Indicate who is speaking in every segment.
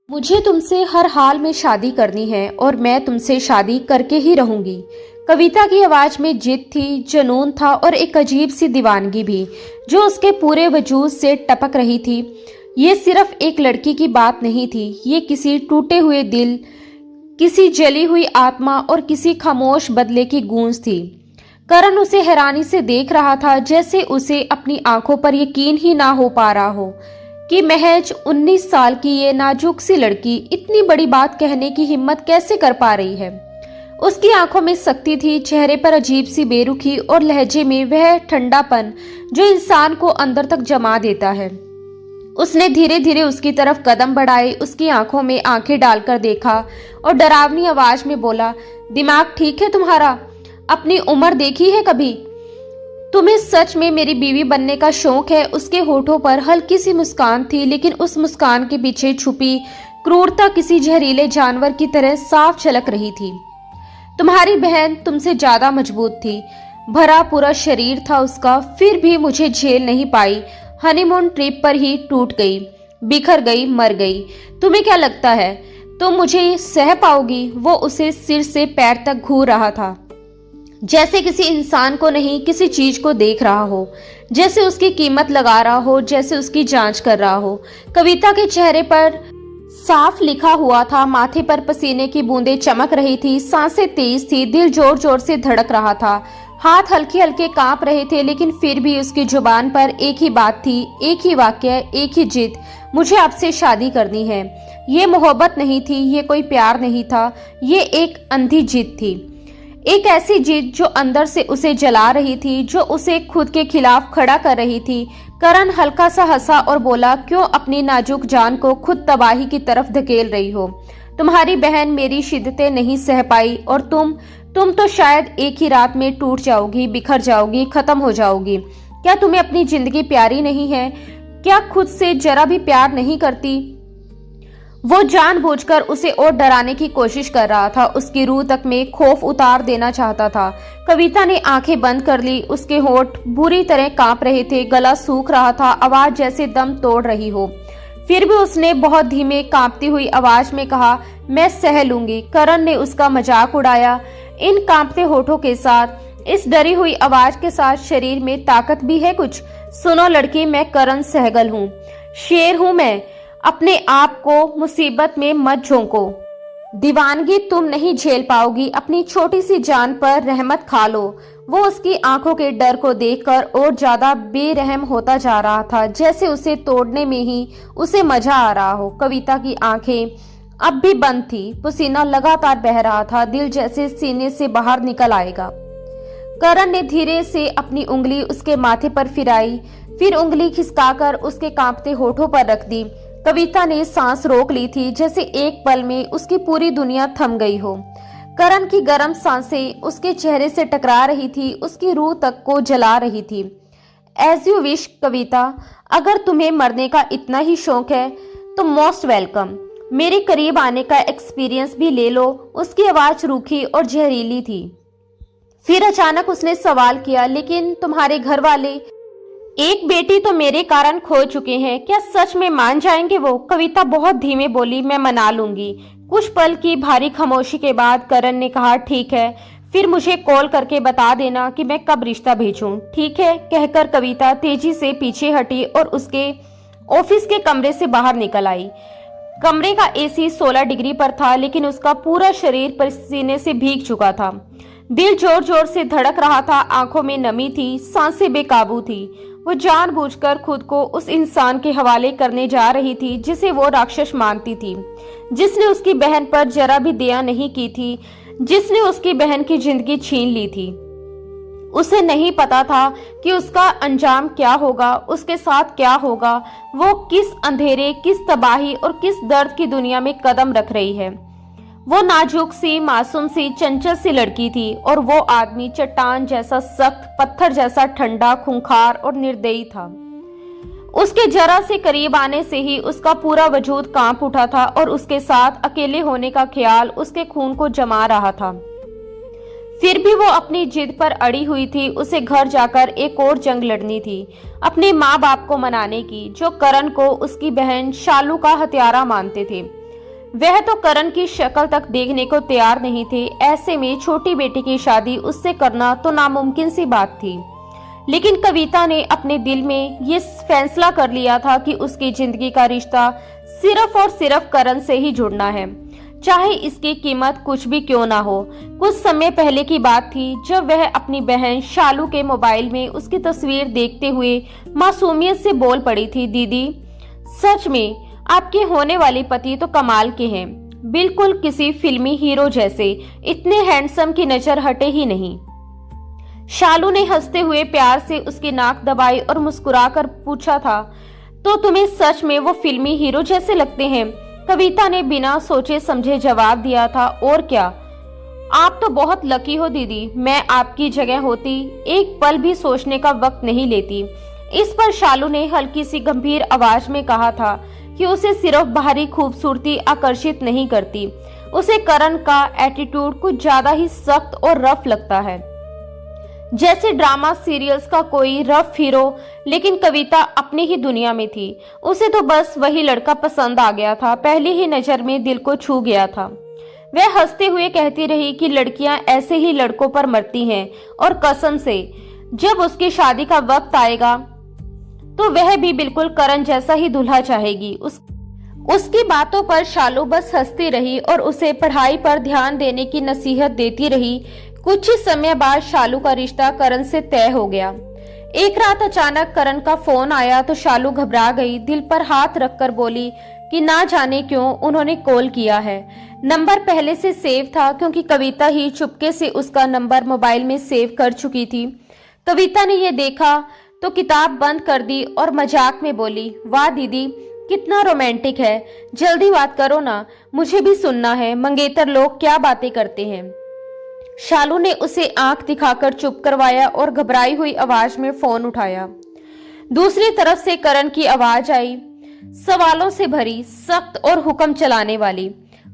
Speaker 1: मुझे तुमसे हर हाल में शादी करनी है और मैं तुमसे शादी करके ही रहूंगी। कविता की आवाज में जिद थी, जुनून था और एक अजीब सी दीवानगी भी जो उसके पूरे वजूद से टपक रही थी। ये सिर्फ एक लड़की की बात नहीं थी, ये किसी टूटे हुए दिल, किसी जली हुई आत्मा और किसी खामोश बदले की गूंज थी। करण उसे हैरानी से देख रहा था, जैसे उसे अपनी आंखों पर यकीन ही ना हो पा रहा हो कि महज 19 साल की ये नाजुक सी लड़की इतनी बड़ी बात कहने की हिम्मत कैसे कर पा रही है। उसकी आंखों में सख्ती थी, चेहरे पर अजीब सी बेरुखी और लहजे में वह ठंडापन जो इंसान को अंदर तक जमा देता है। उसने धीरे धीरे उसकी तरफ कदम बढ़ाए, उसकी आंखों में आंखें डालकर देखा और डरावनी आवाज में बोला, दिमाग ठीक है तुम्हारा? अपनी उम्र देखी है कभी? तुम्हें सच में मेरी बीवी बनने का शौक है? उसके होठों पर हल्की सी मुस्कान थी, लेकिन उस मुस्कान के पीछे छुपी क्रूरता किसी जहरीले जानवर की तरह साफ झलक रही थी। तुम्हारी बहन तुमसे ज्यादा मजबूत थी, भरा पूरा शरीर था उसका, फिर भी मुझे झेल नहीं पाई। हनीमून ट्रिप पर ही टूट गई, बिखर गई, मर गई। तुम्हें क्या लगता है तुम मुझे सह पाओगी? वो उसे सिर से पैर तक घूर रहा था, जैसे किसी इंसान को नहीं, किसी चीज को देख रहा हो, जैसे उसकी कीमत लगा रहा हो, जैसे उसकी जांच कर रहा हो। कविता के चेहरे पर साफ लिखा हुआ था, माथे पर पसीने की बूंदें चमक रही थी, सांसें तेज थी, दिल जोर जोर से धड़क रहा था, हाथ हल्के हल्के कांप रहे थे, लेकिन फिर भी उसकी जुबान पर एक ही बात थी, एक ही वाक्य, एक ही जिद, मुझे आपसे शादी करनी है। ये मोहब्बत नहीं थी, ये कोई प्यार नहीं था, ये एक अंधी जिद थी, एक ऐसी जिद जो अंदर से उसे जला रही थी, जो उसे खुद के खिलाफ खड़ा कर रही थी। करण हल्का सा हंसा और बोला, क्यों अपनी नाजुक जान को खुद तबाही की तरफ धकेल रही हो? तुम्हारी बहन मेरी शिद्दतें नहीं सह पाई और तुम तो शायद एक ही रात में टूट जाओगी, बिखर जाओगी, खत्म हो जाओगी। क्या तुम्हें अपनी जिंदगी प्यारी नहीं है? क्या खुद से जरा भी प्यार नहीं करती? वो जानबूझकर उसे और डराने की कोशिश कर रहा था, उसकी रूह तक में खौफ उतार देना चाहता था। कविता ने आंखें बंद कर ली, उसके होठ बुरी तरह कांप रहे थे, गला सूख रहा था, आवाज जैसे दम तोड़ रही हो। फिर भी उसने बहुत धीमे कांपती हुई आवाज में कहा, मैं सह लूंगी। करण ने उसका मजाक उड़ाया, इन कांपते होठों के साथ, इस डरी हुई आवाज के साथ शरीर में ताकत भी है कुछ? सुनो लड़की, मैं करण सहगल हूँ, शेर हूँ मैं, अपने आप को मुसीबत में मत झोंको। दीवानगी तुम नहीं झेल पाओगी, अपनी छोटी सी जान पर रहमत खा लो। वो उसकी आंखों के डर को देखकर और ज्यादा बेरहम होता जा रहा था, जैसे उसे तोड़ने में ही उसे मजा आ रहा हो। कविता की आंखें अब भी बंद थी, पसीना लगातार बह रहा था, दिल जैसे सीने से बाहर निकल आएगा। करण ने धीरे से अपनी उंगली उसके माथे पर फिराई, फिर उंगली खिसकाकर उसके कांपते होठों पर रख दी। कविता ने सांस रोक ली थी, जैसे एक पल में उसकी पूरी दुनिया थम गई हो। करण की गर्म सांसें उसके चेहरे से टकरा रही थी, उसकी रूह तक को जला रही थी। एज यू विश कविता, अगर तुम्हें मरने का इतना ही शौक है तो मोस्ट वेलकम, मेरे करीब आने का एक्सपीरियंस भी ले लो। उसकी आवाज रूखी और जहरीली थी। फिर अचानक उसने सवाल किया, लेकिन तुम्हारे घर वाले? एक बेटी तो मेरे कारण खो चुके हैं, क्या सच में मान जाएंगे वो? कविता बहुत धीमे बोली, मैं मना लूंगी। कुछ पल की भारी खामोशी के बाद करण ने कहा, ठीक है, फिर मुझे कॉल करके बता देना कि मैं कब रिश्ता भेजूं। ठीक है, कहकर कविता तेजी से पीछे हटी और उसके ऑफिस के कमरे से बाहर निकल आई। कमरे का एसी 16 डिग्री पर था, लेकिन उसका पूरा शरीर पसीने से भीग चुका था। दिल जोर जोर से धड़क रहा था, आंखों में नमी थी, सांसें बेकाबू थी। वो जानबूझकर खुद को उस इंसान के हवाले करने जा रही थी जिसे वो राक्षस मानती थी, जिसने उसकी बहन पर जरा भी दया नहीं की थी, जिसने उसकी बहन की जिंदगी छीन ली थी। उसे नहीं पता था कि उसका अंजाम क्या होगा, उसके साथ क्या होगा, वो किस अंधेरे, किस तबाही और किस दर्द की दुनिया में कदम रख रही है। वो नाजुक सी, मासूम सी, चंचल सी लड़की थी और वो आदमी चट्टान जैसा सख्त, पत्थर जैसा ठंडा, खूंखार और निर्दयी था। उसके जरा से करीब आने से ही उसका पूरा वजूद कांप उठा था और उसके साथ अकेले होने का ख्याल उसके खून को जमा रहा था। फिर भी वो अपनी जिद पर अड़ी हुई थी। उसे घर जाकर एक और जंग लड़नी थी, अपने माँ बाप को मनाने की, जो करण को उसकी बहन शालू का हत्यारा मानते थे। वह तो करण की शक्ल तक देखने को तैयार नहीं थे। ऐसे में छोटी बेटी की शादी उससे करना तो नामुमकिन सी बात थी। लेकिन कविता ने अपने दिल में ये फैसला कर लिया था कि उसकी जिंदगी का रिश्ता सिर्फ और सिर्फ करण से ही जुड़ना है, चाहे इसकी कीमत कुछ भी क्यों ना हो। कुछ समय पहले की बात थी जब वह अपनी बहन शालू के मोबाइल में उसकी तस्वीर देखते हुए मासूमियत से बोल पड़ी थी, दीदी सच में आपके होने वाले पति तो कमाल के हैं, बिल्कुल किसी फिल्मी हीरो जैसे, इतने हैंडसम की नजर हटे ही नहीं। शालू ने हंसते हुए प्यार से उसकी नाक दबाई और मुस्कुराकर पूछा था, तो तुम्हें सच में वो फिल्मी हीरो जैसे लगते हैं? कविता ने बिना सोचे समझे जवाब दिया था, और क्या, आप तो बहुत लकी हो दीदी, मैं आपकी जगह होती एक पल भी सोचने का वक्त नहीं लेती। इस पर शालू ने हल्की सी गंभीर आवाज में कहा था कि उसे सिर्फ बाहरी खूबसूरती आकर्षित नहीं करती, उसे करण का एटीट्यूड कुछ ज्यादा ही सख्त और रफ लगता है, जैसे ड्रामा सीरियल्स का कोई रफ हीरो। लेकिन कविता अपनी ही दुनिया में थी, उसे तो बस वही लड़का पसंद आ गया था, पहली ही नजर में दिल को छू गया था। वह हंसते हुए कहती रही कि लड़कियां ऐसे ही लड़कों पर मरती हैं, और कसम से जब उसकी शादी का वक्त आएगा तो वह भी बिल्कुल करण जैसा ही दूल्हा चाहेगी। उसकी बातों पर शालू बस हंसती रही और उसे पढ़ाई पर ध्यान देने की नसीहत देती रही। कुछ ही समय बाद शालू का रिश्ता करण से तय हो गया। एक रात अचानक करण का फोन आया तो शालू घबरा गई, दिल पर हाथ रखकर बोली कि ना जाने क्यों उन्होंने कॉल किया है। नंबर पहले से सेव था क्योंकि कविता ही चुपके से उसका नंबर मोबाइल में सेव कर चुकी थी। कविता ने यह देखा तो किताब बंद कर दी और मजाक में बोली, वाह दीदी कितना रोमांटिक है, जल्दी बात करो ना, मुझे भी सुनना है, मंगेतर लोग क्या बातें करते हैं। शालू ने उसे आंख दिखाकर चुप करवाया और घबराई हुई आवाज में फोन उठाया। दूसरी तरफ से करण की आवाज आई, सवालों से भरी, सख्त और हुक्म चलाने वाली।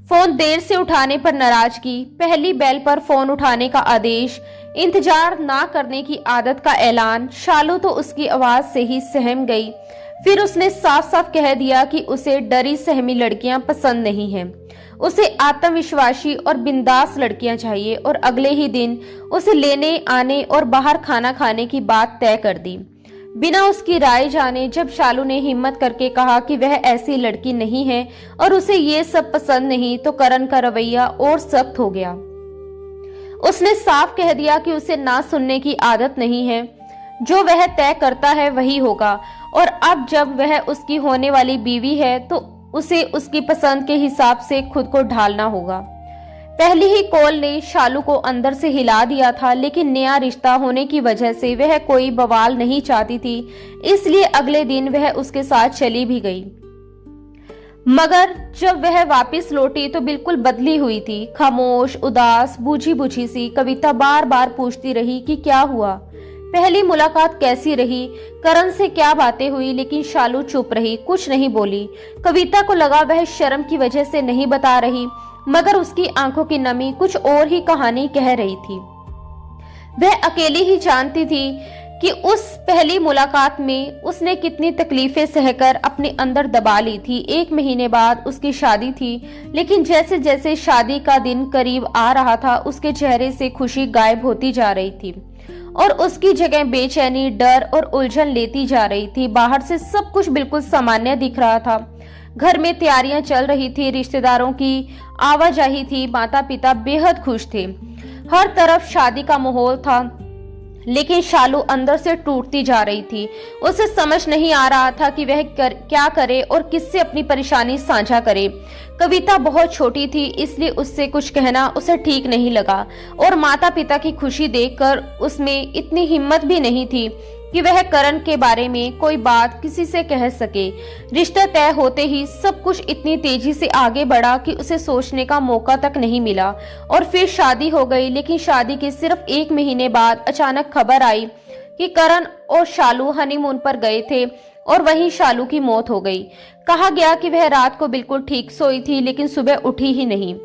Speaker 1: फोन देर से उठाने पर नाराजगी, पहली बेल पर फोन उठाने का आदेश, इंतजार ना करने की आदत का ऐलान। शालू तो उसकी आवाज से ही सहम गई। फिर उसने साफ साफ कह दिया कि उसे डरी सहमी लड़कियां पसंद नहीं हैं, उसे आत्मविश्वासी और बिंदास लड़कियां चाहिए, और अगले ही दिन उसे लेने आने और बाहर खाना खाने की बात तय कर दी। बिना उसकी राय जाने जब शालू ने हिम्मत करके कहा कि वह ऐसी लड़की नहीं है और उसे ये सब पसंद नहीं, तो करण का रवैया और सख्त हो गया। उसने साफ कह दिया कि उसे ना सुनने की आदत नहीं है, जो वह तय करता है वही होगा, और अब जब वह उसकी होने वाली बीवी है तो उसे उसकी पसंद के हिसाब से खुद को ढालना होगा। पहली ही कॉल ने शालू को अंदर से हिला दिया था, लेकिन नया रिश्ता होने की वजह से वह कोई बवाल नहीं चाहती थी, इसलिए अगले दिन वह उसके साथ चली भी गई। मगर जब वह वापस लौटी तो बिल्कुल बदली हुई थी, खामोश, उदास, बूझी बुझी सी। कविता बार बार पूछती रही कि क्या हुआ, पहली मुलाकात कैसी रही, करण से क्या बातें हुई, लेकिन शालू चुप रही, कुछ नहीं बोली। कविता को लगा वह शर्म की वजह से नहीं बता रही, मगर उसकी आंखों की नमी कुछ और ही कहानी कह रही थी। वह अकेली ही जानती थी कि उस पहली मुलाकात में उसने कितनी तकलीफें सहकर अपने अंदर दबा ली थी। 1 महीने बाद उसकी शादी थी, लेकिन जैसे जैसे शादी का दिन करीब आ रहा था उसके चेहरे से खुशी गायब होती जा रही थी और उसकी जगह बेचैनी, डर और उलझन लेती जा रही थी। बाहर से सब कुछ बिल्कुल सामान्य दिख रहा था। घर में तैयारियां चल रही थी, रिश्तेदारों की आवाजाही थी, माता पिता बेहद खुश थे, हर तरफ शादी का माहौल था। लेकिन शालू अंदर से टूटती जा रही थी। उसे समझ नहीं आ रहा था कि वह क्या करे और किससे अपनी परेशानी साझा करे। कविता बहुत छोटी थी, इसलिए उससे कुछ कहना उसे ठीक नहीं लगा, और माता पिता की खुशी देखकर उसमें इतनी हिम्मत भी नहीं थी कि वह करण के बारे में कोई बात किसी से कह सके। रिश्ता तय होते ही सब कुछ इतनी तेजी से आगे बढ़ा कि उसे सोचने का मौका तक नहीं मिला, और फिर शादी हो गई। लेकिन शादी के सिर्फ 1 महीने बाद अचानक खबर आई कि करण और शालू हनीमून पर गए थे और वहीं शालू की मौत हो गई। कहा गया कि वह रात को बिल्कुल ठीक सोई थी, लेकिन सुबह उठी ही नहीं।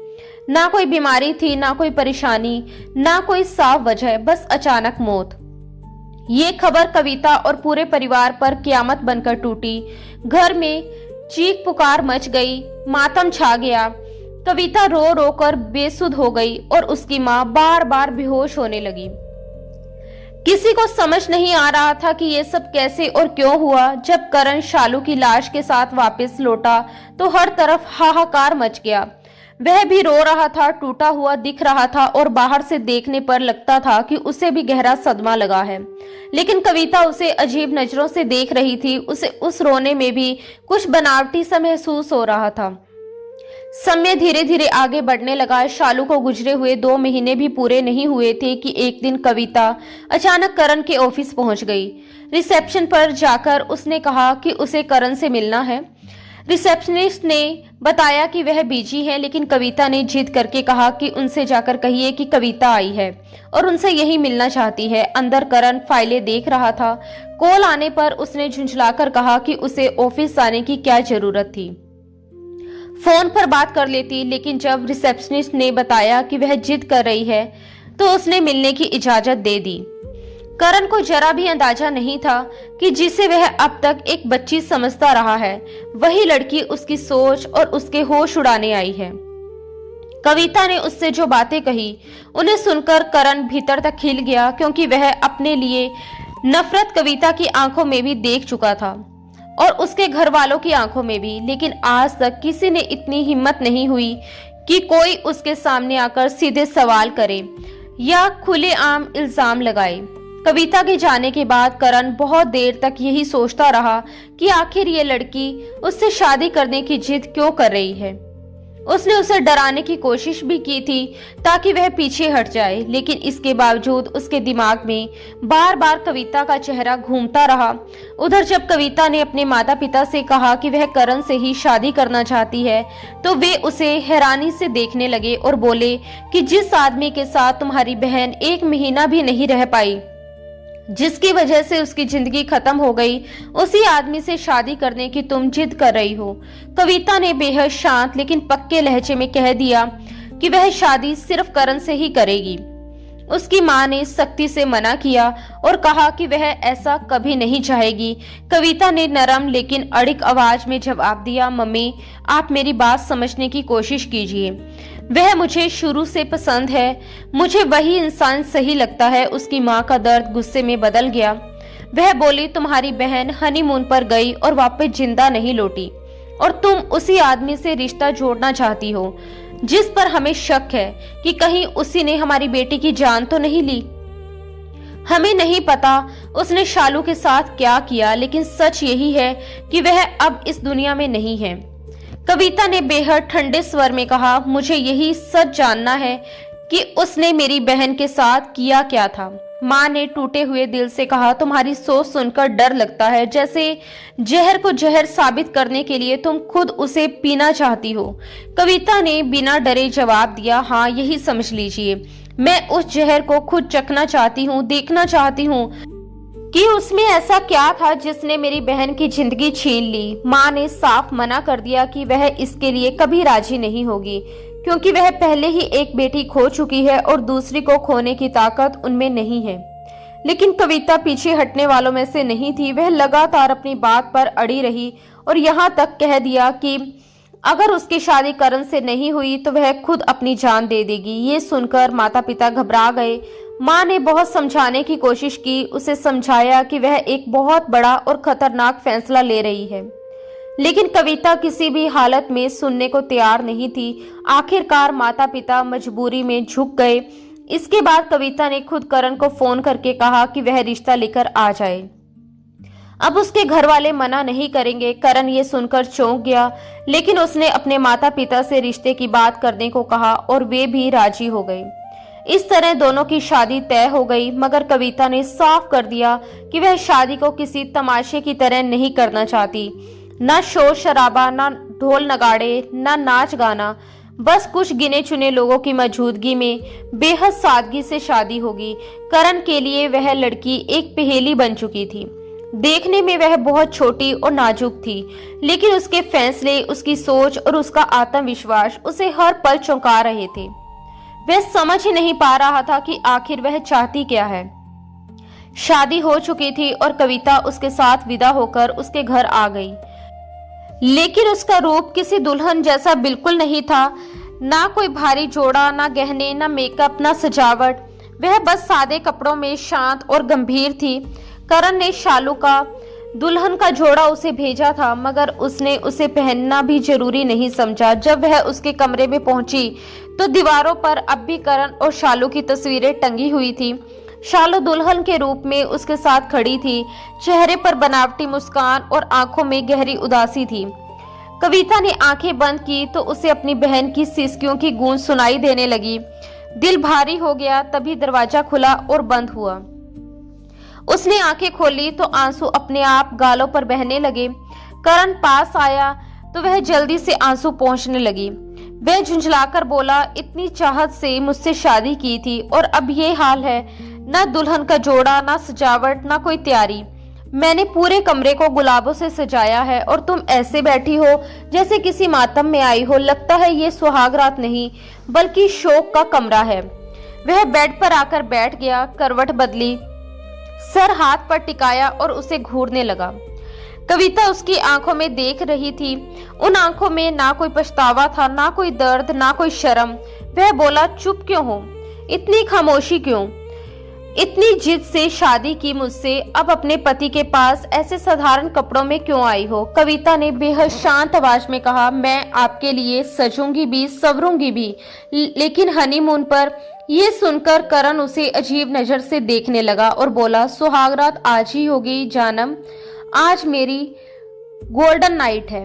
Speaker 1: ना कोई बीमारी थी, ना कोई परेशानी, ना कोई साफ वजह, बस अचानक मौत। ये खबर कविता और पूरे परिवार पर क़यामत बनकर टूटी। घर में चीख पुकार मच गई, मातम छा गया। कविता रो रो कर बेसुध हो गई और उसकी माँ बार बार बेहोश होने लगी। किसी को समझ नहीं आ रहा था कि ये सब कैसे और क्यों हुआ। जब करण शालू की लाश के साथ वापस लौटा तो हर तरफ हाहाकार मच गया। वह भी रो रहा था, टूटा हुआ दिख रहा था और बाहर से देखने पर लगता था कि उसे भी गहरा सदमा लगा है। लेकिन कविता उसे अजीब नजरों से देख रही थी। उसे उस रोने में भी कुछ बनावटी सा महसूस हो रहा था। समय धीरे धीरे आगे बढ़ने लगा। शालू को गुजरे हुए 2 महीने भी पूरे नहीं हुए थे कि एक दिन कविता अचानक करण के ऑफिस पहुंच गई। रिसेप्शन पर जाकर उसने कहा कि उसे करण से मिलना है। रिसेप्शनिस्ट ने बताया कि वह बिजी है, लेकिन कविता ने जिद करके कहा कि उनसे जाकर कहिए कि कविता आई है और उनसे यही मिलना चाहती है। अंदर करण फाइलें देख रहा था। कॉल आने पर उसने झुंझलाकर कहा कि उसे ऑफिस आने की क्या जरूरत थी, फोन पर बात कर लेती। लेकिन जब रिसेप्शनिस्ट ने बताया कि वह जिद कर रही है तो उसने मिलने की इजाजत दे दी। करण को जरा भी अंदाजा नहीं था कि जिसे वह अब तक एक बच्ची समझता रहा है, वही लड़की उसकी सोच और उसके होश उड़ाने आई है। कविता ने उससे जो बातें कही उन्हें सुनकर करण भीतर तक खिल गया, क्योंकि वह अपने लिए नफरत कविता की आंखों में भी देख चुका था और उसके घर वालों की आंखों में भी। लेकिन आज तक किसी ने इतनी हिम्मत नहीं हुई कि कोई उसके सामने आकर सीधे सवाल करे या खुलेआम इल्जाम लगाए। कविता के जाने के बाद करण बहुत देर तक यही सोचता रहा कि आखिर ये लड़की उससे शादी करने की जिद क्यों कर रही है। उसने उसे डराने की कोशिश भी की थी ताकि वह पीछे हट जाए, लेकिन इसके बावजूद उसके दिमाग में बार बार कविता का चेहरा घूमता रहा। उधर जब कविता ने अपने माता पिता से कहा कि वह करण से ही शादी करना चाहती है तो वे उसे हैरानी से देखने लगे और बोले कि जिस आदमी के साथ तुम्हारी बहन 1 महीना भी नहीं रह पाई, जिसकी वजह से उसकी जिंदगी खत्म हो गई, उसी आदमी से शादी करने की तुम जिद कर रही हो। कविता ने बेहद शांत लेकिन पक्के लहजे में कह दिया कि वह शादी सिर्फ करण से ही करेगी। उसकी मां ने सख्ती से मना किया और कहा कि वह ऐसा कभी नहीं चाहेगी। कविता ने नरम लेकिन अड़िग आवाज में जवाब दिया, मम्मी आप मेरी बात समझने की कोशिश कीजिए। वह मुझे शुरू से पसंद है, मुझे वही इंसान सही लगता है। उसकी माँ का दर्द गुस्से में बदल गया। वह बोली, तुम्हारी बहन हनीमून पर गई और वापस जिंदा नहीं लौटी और तुम उसी आदमी से रिश्ता जोड़ना चाहती हो जिस पर हमें शक है कि कहीं उसी ने हमारी बेटी की जान तो नहीं ली। हमें नहीं पता उसने शालू के साथ क्या किया, लेकिन सच यही है कि वह अब इस दुनिया में नहीं है। कविता ने बेहद ठंडे स्वर में कहा, मुझे यही सच जानना है कि उसने मेरी बहन के साथ किया क्या था। माँ ने टूटे हुए दिल से कहा, तुम्हारी सोच सुनकर डर लगता है, जैसे जहर को जहर साबित करने के लिए तुम खुद उसे पीना चाहती हो। कविता ने बिना डरे जवाब दिया, हाँ यही समझ लीजिए। मैं उस जहर को खुद चखना चाहती हूँ, देखना चाहती हूँ कि उसमें ऐसा क्या था जिसने मेरी बहन की जिंदगी छीन ली। माँ ने साफ मना कर दिया कि वह इसके लिए कभी राजी नहीं होगी, क्योंकि वह पहले ही एक बेटी खो चुकी है और दूसरी को खोने की ताकत उनमें नहीं है। लेकिन कविता पीछे हटने वालों में से नहीं थी। वह लगातार अपनी बात पर अड़ी रही और यहाँ तक कह दिया कि अगर उसकी शादी करण से नहीं हुई तो वह खुद अपनी जान दे देगी। ये सुनकर माता पिता घबरा गए। माँ ने बहुत समझाने की कोशिश की, उसे समझाया कि वह एक बहुत बड़ा और खतरनाक फैसला ले रही है, लेकिन कविता किसी भी हालत में सुनने को तैयार नहीं थी। आखिरकार माता पिता मजबूरी में झुक गए। इसके बाद कविता ने खुद करण को फोन करके कहा कि वह रिश्ता लेकर आ जाए, अब उसके घर वाले मना नहीं करेंगे। करण ये सुनकर चौंक गया, लेकिन उसने अपने माता पिता से रिश्ते की बात करने को कहा और वे भी राजी हो गए। इस तरह दोनों की शादी तय हो गई, मगर कविता ने साफ कर दिया कि वह शादी को किसी तमाशे की तरह नहीं करना चाहती। न शोर शराबा, न ढोल नगाड़े, न नाच गाना, बस कुछ गिने चुने लोगों की मौजूदगी में बेहद सादगी से शादी होगी। करण के लिए वह लड़की एक पहेली बन चुकी थी। देखने में वह बहुत छोटी और नाजुक थी, लेकिन उसके फैसले, उसकी सोच और उसका आत्मविश्वास उसे हर पल चौंका रहे थे। वह समझ ही नहीं पा रहा था कि आखिर वह चाहती क्या है। शादी हो चुकी थी और कविता उसके साथ विदा होकर उसके घर आ गई। लेकिन उसका रूप किसी दुल्हन जैसा बिल्कुल नहीं था। ना कोई भारी जोड़ा, ना गहने, ना मेकअप, ना सजावट। वह बस सादे कपड़ों में शांत और गंभीर थी। करण ने शालू का दुल्हन का जोड़ा उसे भेजा था, मगर उसने उसे पहनना भी जरूरी नहीं समझा। जब वह उसके कमरे में पहुंची तो दीवारों पर अब भी करण और शालू की तस्वीरें टंगी हुई थी। शालू दुल्हन के रूप में उसके साथ खड़ी थी, चेहरे पर बनावटी मुस्कान और आंखों में गहरी उदासी थी। कविता ने आंखें बंद की तो उसे अपनी बहन की सिसकियों की गूंज सुनाई देने लगी। दिल भारी हो गया। तभी दरवाजा खुला और बंद हुआ। उसने आंखें खोली तो आंसू अपने आप गालों पर बहने लगे। करण पास आया तो वह जल्दी से आंसू पोंछने लगी। वह झुंझलाकर बोला, इतनी चाहत से मुझसे शादी की थी और अब ये हाल है। ना दुल्हन का जोड़ा, ना सजावट, ना कोई तैयारी। मैंने पूरे कमरे को गुलाबों से सजाया है और तुम ऐसे बैठी हो जैसे किसी मातम में आई हो। लगता है ये सुहाग रात नहीं बल्कि शोक का कमरा है। वह बेड पर आकर बैठ गया, करवट बदली, सर हाथ पर टिकाया और उसे घूरने लगा। कविता उसकी आंखों में देख रही थी। उन आंखों में ना कोई पछतावा था, ना कोई दर्द, ना कोई शर्म। वह बोला, चुप क्यों हो? इतनी खामोशी क्यों? इतनी जिद से शादी की मुझसे, अब अपने पति के पास ऐसे साधारण कपड़ों में क्यों आई हो? कविता ने बेहद शांत आवाज में कहा, मैं आपके लिए सजूंगी भी, संवरूंगी भी, लेकिन हनीमून पर। ये सुनकर करण उसे अजीब नजर से देखने लगा और बोला, सुहागरात आज ही होगी जानम। आज मेरी गोल्डन नाइट है,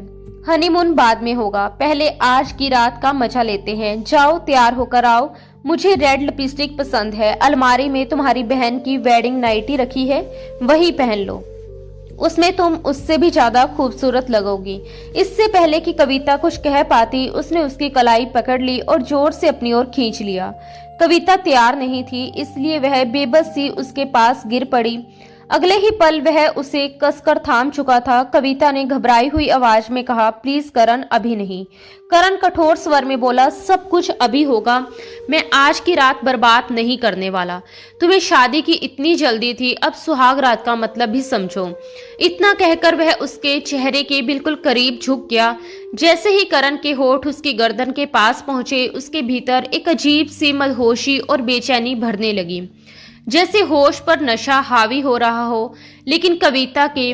Speaker 1: हनीमून बाद में होगा। पहले आज की रात का मजा लेते हैं। जाओ तैयार होकर आओ। मुझे रेड लिपस्टिक पसंद है। अलमारी में तुम्हारी बहन की वेडिंग नाइटी रखी है, वही पहन लो। उसमें तुम उससे भी ज्यादा खूबसूरत लगोगी। इससे पहले कि कविता कुछ कह पाती, उसने उसकी कलाई पकड़ ली और जोर से अपनी ओर खींच लिया। कविता तैयार नहीं थी, इसलिए वह बेबस सी उसके पास गिर पड़ी। अगले ही पल वह उसे कसकर थाम चुका था। कविता ने घबराई हुई आवाज में कहा, प्लीज करण, अभी नहीं। करण कठोर स्वर में बोला, सब कुछ अभी होगा। मैं आज की रात बर्बाद नहीं करने वाला। तुम्हें शादी की इतनी जल्दी थी, अब सुहाग रात का मतलब भी समझो। इतना कहकर वह उसके चेहरे के बिल्कुल करीब झुक गया। जैसे ही करण के होठ उसकी गर्दन के पास पहुंचे, उसके भीतर एक अजीब सी मदहोशी और बेचैनी भरने लगी, जैसे होश पर नशा हावी हो रहा हो। लेकिन कविता के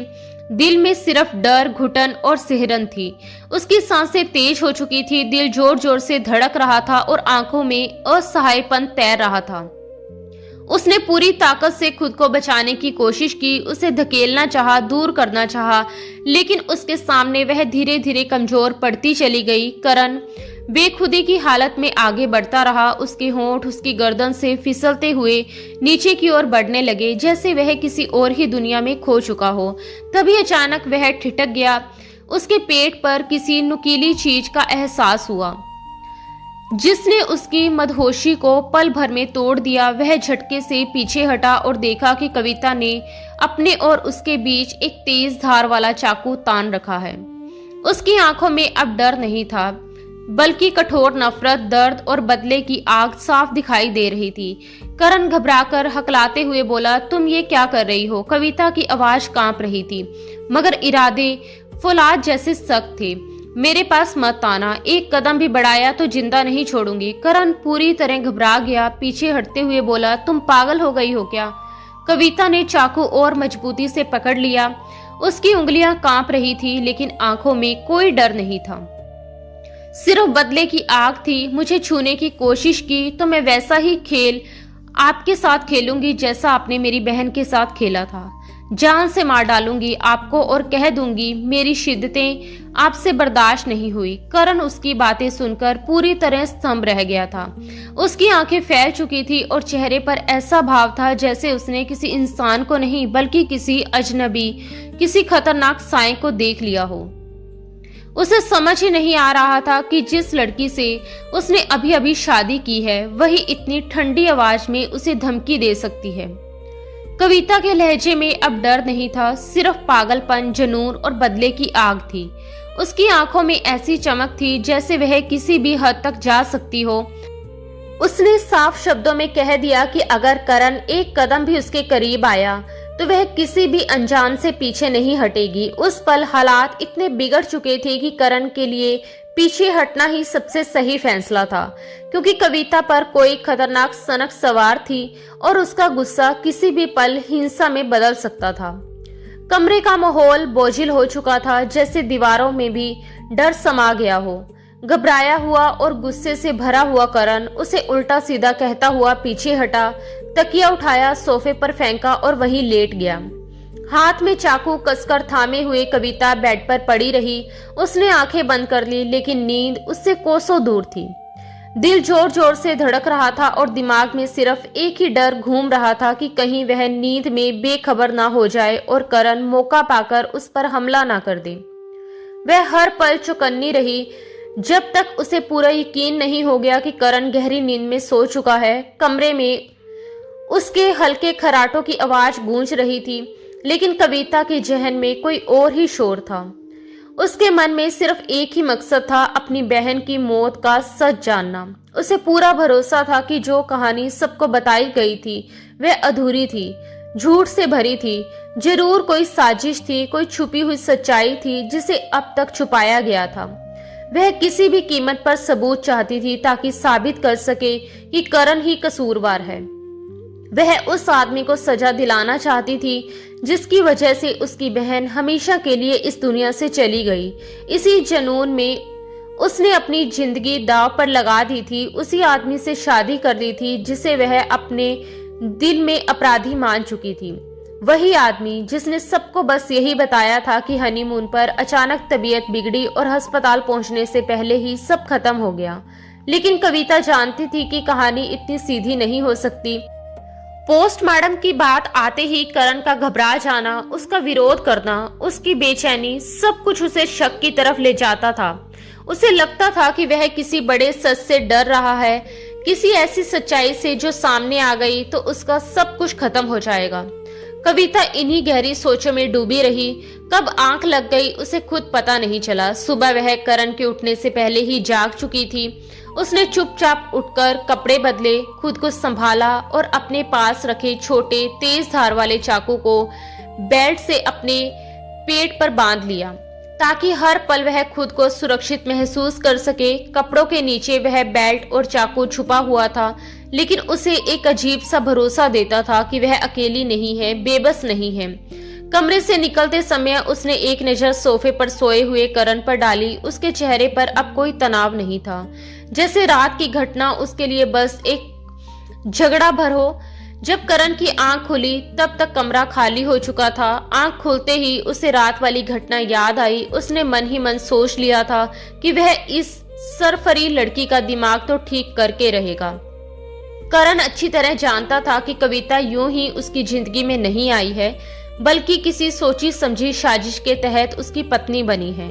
Speaker 1: दिल में सिर्फ डर, घुटन और सिहरन थी। उसकी सांसें तेज हो चुकी थी, दिल जोर जोर से धड़क रहा था और आंखों में असहायपन तैर रहा था। उसने पूरी ताकत से खुद को बचाने की कोशिश की, उसे धकेलना चाहा, दूर करना चाहा, लेकिन उसके सामने वह धीरे धीरे कमजोर पड़ती चली गई। करण बेखुदी की हालत में आगे बढ़ता रहा। उसके होंठ उसकी गर्दन से फिसलते हुए नीचे की ओर बढ़ने लगे, जैसे वह किसी और ही दुनिया में खो चुका हो। तभी अचानक वह ठिठक गया। उसके पेट पर किसी नुकीली चीज का एहसास हुआ, जिसने उसकी मदहोशी को पल भर में तोड़ दिया। वह झटके से पीछे हटा और देखा कि कविता ने अपने और उसके बीच एक तेज धार वाला चाकू तान रखा है। उसकी आंखों में अब डर नहीं था, बल्कि कठोर नफरत, दर्द और बदले की आग साफ दिखाई दे रही थी। करण घबराकर हकलाते हुए बोला, तुम ये क्या कर रही हो? कविता की आवाज कांप रही थी, मगर इरादे फौलाद जैसे सख्त थे। मेरे पास मत आना, एक कदम भी बढ़ाया तो जिंदा नहीं छोड़ूंगी। करण पूरी तरह घबरा गया, पीछे हटते हुए बोला, तुम पागल हो गई हो क्या? कविता ने चाकू और मजबूती से पकड़ लिया। उसकी उंगलियां कांप रही थी, लेकिन आंखों में कोई डर नहीं था, सिर्फ बदले की आग थी। मुझे छूने की कोशिश की तो मैं वैसा ही खेल आपके साथ खेलूंगी जैसा आपने मेरी बहन के साथ खेला था। जान से मार डालूंगी आपको और कह दूंगी मेरी शिद्दतें आपसे बर्दाश्त नहीं हुई। करण उसकी बातें सुनकर पूरी तरह स्तंभ रह गया था। उसकी आंखें फैल चुकी थी और चेहरे पर ऐसा भाव था जैसे उसने किसी इंसान को नहीं बल्कि किसी अजनबी, किसी खतरनाक साए को देख लिया हो। उसे समझ ही नहीं आ रहा था कि जिस लड़की से उसने अभी अभी शादी की है, वही इतनी ठंडी आवाज में उसे धमकी दे सकती है। कविता के लहजे में अब डर नहीं था, सिर्फ पागलपन, जुनून और बदले की आग थी। उसकी आंखों में ऐसी चमक थी जैसे वह किसी भी हद तक जा सकती हो। उसने साफ शब्दों में कह दिया कि अगर करण एक कदम भी उसके करीब आया तो वह किसी भी अंजाम से पीछे नहीं हटेगी। उस पल हालात इतने बिगड़ चुके थे कि करण के लिए पीछे हटना ही सबसे सही फैसला था, क्योंकि कविता पर कोई खतरनाक सनक सवार थी और उसका गुस्सा किसी भी पल हिंसा में बदल सकता था। कमरे का माहौल बोझिल हो चुका था, जैसे दीवारों में भी डर समा गया हो। घबराया हुआ और गुस्से से भरा हुआ करण उसे उल्टा सीधा कहता हुआ पीछे हटा, तकिया उठाया, सोफे पर फेंका और वहीं लेट गया। हाथ में चाकू कसकर थामे हुए कविता बेड पर पड़ी रही। उसने आंखें बंद कर ली, लेकिन नींद उससे कोसों दूर थी। दिल जोर जोर से धड़क रहा था और दिमाग में सिर्फ एक ही डर घूम रहा था कि कहीं वह नींद में बेखबर ना हो जाए और करण मौका पाकर उस पर हमला ना कर दे। वह हर पल चौकन्नी रही, जब तक उसे पूरा यकीन नहीं हो गया कि करण गहरी नींद में सो चुका है। कमरे में उसके हल्के खराटों की आवाज गूंज रही थी, लेकिन कविता के जहन में कोई और ही शोर था। उसके मन में सिर्फ एक ही मकसद था, अपनी बहन की मौत का सच जानना। उसे पूरा भरोसा था कि जो कहानी सबको बताई गई थी वह अधूरी थी, झूठ से भरी थी। जरूर कोई साजिश थी, कोई छुपी हुई सच्चाई थी जिसे अब तक छुपाया गया था। वह किसी भी कीमत पर सबूत चाहती थी ताकि साबित कर सके कि करण ही कसूरवार है। वह उस आदमी को सजा दिलाना चाहती थी जिसकी वजह से उसकी बहन हमेशा के लिए इस दुनिया से चली गई। इसी जुनून में उसने अपनी जिंदगी दांव पर लगा दी थी। उसी आदमी से शादी कर दी थी जिसे वह अपने दिल में अपराधी मान चुकी थी। वही आदमी जिसने सबको बस यही बताया था कि हनीमून पर अचानक तबीयत बिगड़ी और अस्पताल पहुंचने से पहले ही सब खत्म हो गया। लेकिन कविता जानती थी कि कहानी इतनी सीधी नहीं हो सकती। पोस्टमार्टम की बात आते ही करण का घबरा जाना, उसका विरोध करना, उसकी बेचैनी, सब कुछ उसे शक की तरफ ले जाता था। उसे लगता था कि वह किसी बड़े सच से डर रहा है, किसी ऐसी सच्चाई से जो सामने आ गई तो उसका सब कुछ खत्म हो जाएगा। कविता इन्हीं गहरी सोचों में डूबी रही। कब आंख लग गई उसे खुद पता नहीं चला। सुबह वह करण के उठने से पहले ही जाग चुकी थी। उसने चुपचाप उठकर कपड़े बदले, खुद को संभाला और अपने पास रखे छोटे तेज धार वाले चाकू को बेल्ट से अपने पेट पर बांध लिया ताकि हर पल वह खुद को सुरक्षित महसूस कर सके। कपड़ों के नीचे वह बेल्ट और चाकू छुपा हुआ था, लेकिन उसे एक अजीब सा भरोसा देता था कि वह अकेली नहीं है, बेबस नहीं है। कमरे से निकलते समय उसने एक नजर सोफे पर सोए हुए करण पर डाली। उसके चेहरे पर अब कोई तनाव नहीं था, जैसे रात की घटना उसके लिए बस एक झगड़ा भर हो। जब करण की आंख खुली तब तक कमरा खाली हो चुका था। आंख खुलते ही उसे रात वाली घटना याद आई। उसने मन ही मन सोच लिया था कि वह इस सरफरी लड़की का दिमाग तो ठीक करके रहेगा। करण अच्छी तरह जानता था कि कविता यूं ही उसकी जिंदगी में नहीं आई है, बल्कि किसी सोची समझी साजिश के तहत उसकी पत्नी बनी है।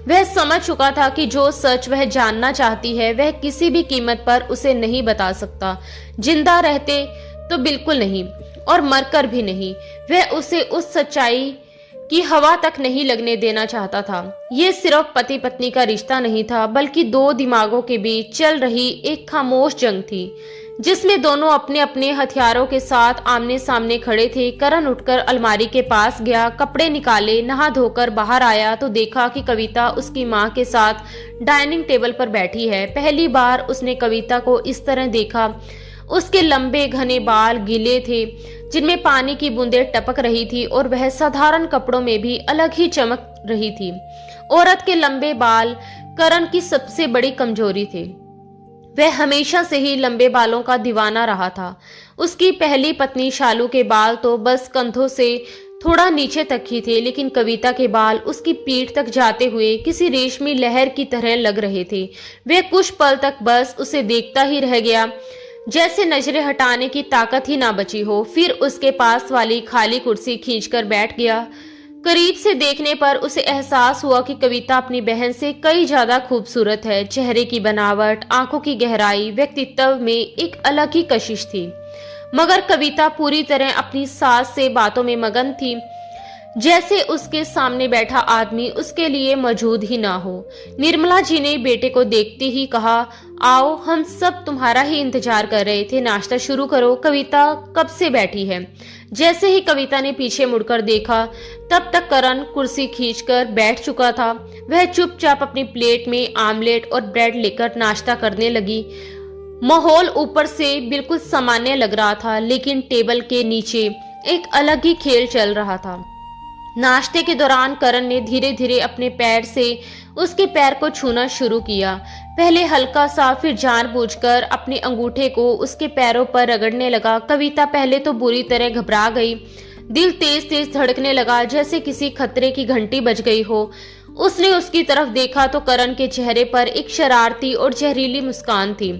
Speaker 1: वह समझ चुका था कि जो सच वह जानना चाहती है वह किसी भी कीमत पर उसे नहीं बता सकता। जिंदा रहते तो बिल्कुल नहीं, और मरकर भी नहीं। वह उसे उस सच्चाई की हवा तक नहीं लगने देना चाहता था। ये सिर्फ पति पत्नी का रिश्ता नहीं था, बल्कि दो दिमागों के बीच चल रही एक खामोश जंग थी, जिसमें दोनों अपने अपने हथियारों के साथ आमने सामने खड़े थे। करण उठकर अलमारी के पास गया, कपड़े निकाले, नहा धोकर बाहर आया तो देखा कि कविता उसकी माँ के साथ डाइनिंग टेबल पर बैठी है। पहली बार उसने कविता को इस तरह देखा। उसके लंबे घने बाल गीले थे, जिनमें पानी की बूंदें टपक रही थी, और वह साधारण कपड़ों में भी अलग ही चमक रही थी। औरत के लंबे बाल करण की सबसे बड़ी कमजोरी थे। वह हमेशा से ही लंबे बालों का दीवाना रहा था। उसकी पहली पत्नी शालू के बाल तो बस कंधों से थोड़ा नीचे तक ही थे, लेकिन कविता के बाल उसकी पीठ तक जाते हुए किसी रेशमी लहर की तरह लग रहे थे। वह कुछ पल तक बस उसे देखता ही रह गया, जैसे नजरें हटाने की ताकत ही ना बची हो। फिर उसके पास वाली खाली कुर्सी खींचकर बैठ गया। करीब से देखने पर उसे एहसास हुआ कि कविता अपनी बहन से कई ज्यादा खूबसूरत है। चेहरे की बनावट, आंखों की गहराई, व्यक्तित्व में एक अलग ही कशिश थी। मगर कविता पूरी तरह अपनी सास से बातों में मगन थी। जैसे उसके सामने बैठा आदमी उसके लिए मौजूद ही ना हो। निर्मला जी ने बेटे को देखते ही कहा, आओ, हम सब तुम्हारा ही इंतजार कर रहे थे, नाश्ता शुरू करो, कविता कब से बैठी है। जैसे ही कविता ने पीछे मुड़कर देखा, तब तक करण कुर्सी खींचकर बैठ चुका था। वह चुपचाप अपनी प्लेट में आमलेट और ब्रेड लेकर नाश्ता करने लगी। माहौल ऊपर से बिल्कुल सामान्य लग रहा था, लेकिन टेबल के नीचे एक अलग ही खेल चल रहा था। नाश्ते के दौरान करण ने धीरे धीरे अपने पैर से उसके पैर को छूना शुरू किया। पहले हल्का सा, फिर जानबूझकर अपने अंगूठे को उसके पैरों पर रगड़ने लगा। कविता पहले तो बुरी तरह घबरा गई। दिल तेज तेज धड़कने लगा, जैसे किसी खतरे की घंटी बज गई हो। उसने उसकी तरफ देखा तो करण के चेहरे पर एक शरारती और जहरीली मुस्कान थी,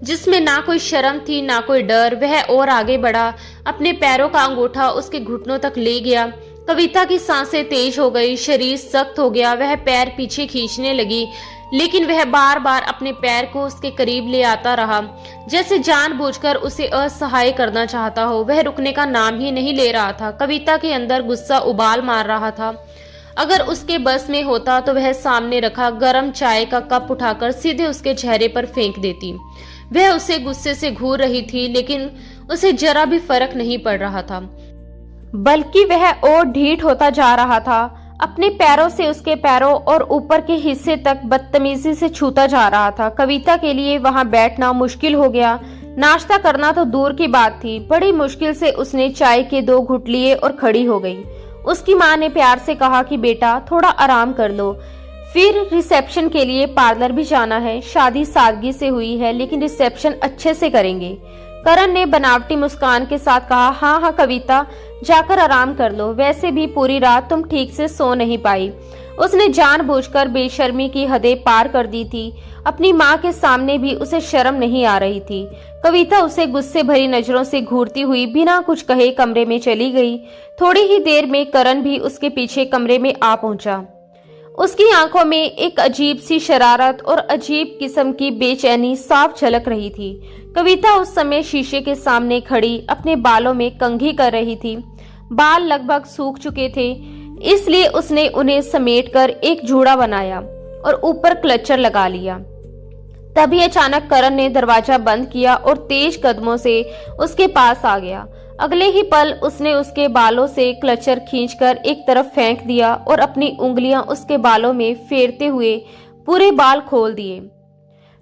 Speaker 1: जिसमें ना कोई शर्म थी ना कोई डर। वह और आगे बढ़ा, अपने पैरों का अंगूठा उसके घुटनों तक ले गया। कविता की सांसें तेज हो गई, शरीर सख्त हो गया। वह पैर पीछे खींचने लगी, लेकिन वह बार बार अपने पैर को उसके करीब ले आता रहा, जैसे जानबूझकर उसे असहाय करना चाहता हो। वह रुकने का नाम ही नहीं ले रहा था। कविता के अंदर गुस्सा उबाल मार रहा था। अगर उसके बस में होता तो वह सामने रखा गर्म चाय का कप उठाकर सीधे उसके चेहरे पर फेंक देती। वह उसे गुस्से से घूर रही थी, लेकिन उसे जरा भी फर्क नहीं पड़ रहा था, बल्कि वह और ढीठ होता जा रहा था। अपने पैरों से उसके पैरों और ऊपर के हिस्से तक बदतमीजी से छूता जा रहा था। कविता के लिए वहां बैठना मुश्किल हो गया। नाश्ता करना तो दूर की बात थी। बड़ी मुश्किल से उसने चाय के 2 घुट लिए और खड़ी हो गई। उसकी माँ ने प्यार से कहा कि बेटा, थोड़ा आराम कर लो, फिर रिसेप्शन के लिए पार्लर भी जाना है। शादी सादगी से हुई है, लेकिन रिसेप्शन अच्छे से करेंगे। करण ने बनावटी मुस्कान के साथ कहा, हाँ हाँ कविता, जाकर आराम कर लो। वैसे भी पूरी रात तुम ठीक से सो नहीं पाई। उसने जानबूझकर बेशर्मी की हदें पार कर दी थी। अपनी माँ के सामने भी उसे शर्म नहीं आ रही थी। कविता उसे गुस्से भरी नजरों से घूरती हुई बिना कुछ कहे कमरे में चली गई। थोड़ी ही देर में करण भी उसके पीछे कमरे में आ पहुंचा। उसकी आंखों में एक अजीब सी शरारत और अजीब किस्म की बेचैनी साफ झलक रही थी। कविता उस समय शीशे के सामने खड़ी अपने बालों में कंघी कर रही थी। बाल लगभग सूख चुके थे, इसलिए उसने उन्हें समेटकर एक जूड़ा बनाया और ऊपर क्लचर लगा लिया। तभी अचानक करण ने दरवाजा बंद किया और तेज कदमों से उसके पास आ गया। अगले ही पल उसने उसके बालों से क्लचर खींचकर एक तरफ फेंक दिया और अपनी उंगलियां उसके बालों में फेरते हुए पूरे बाल खोल दिए।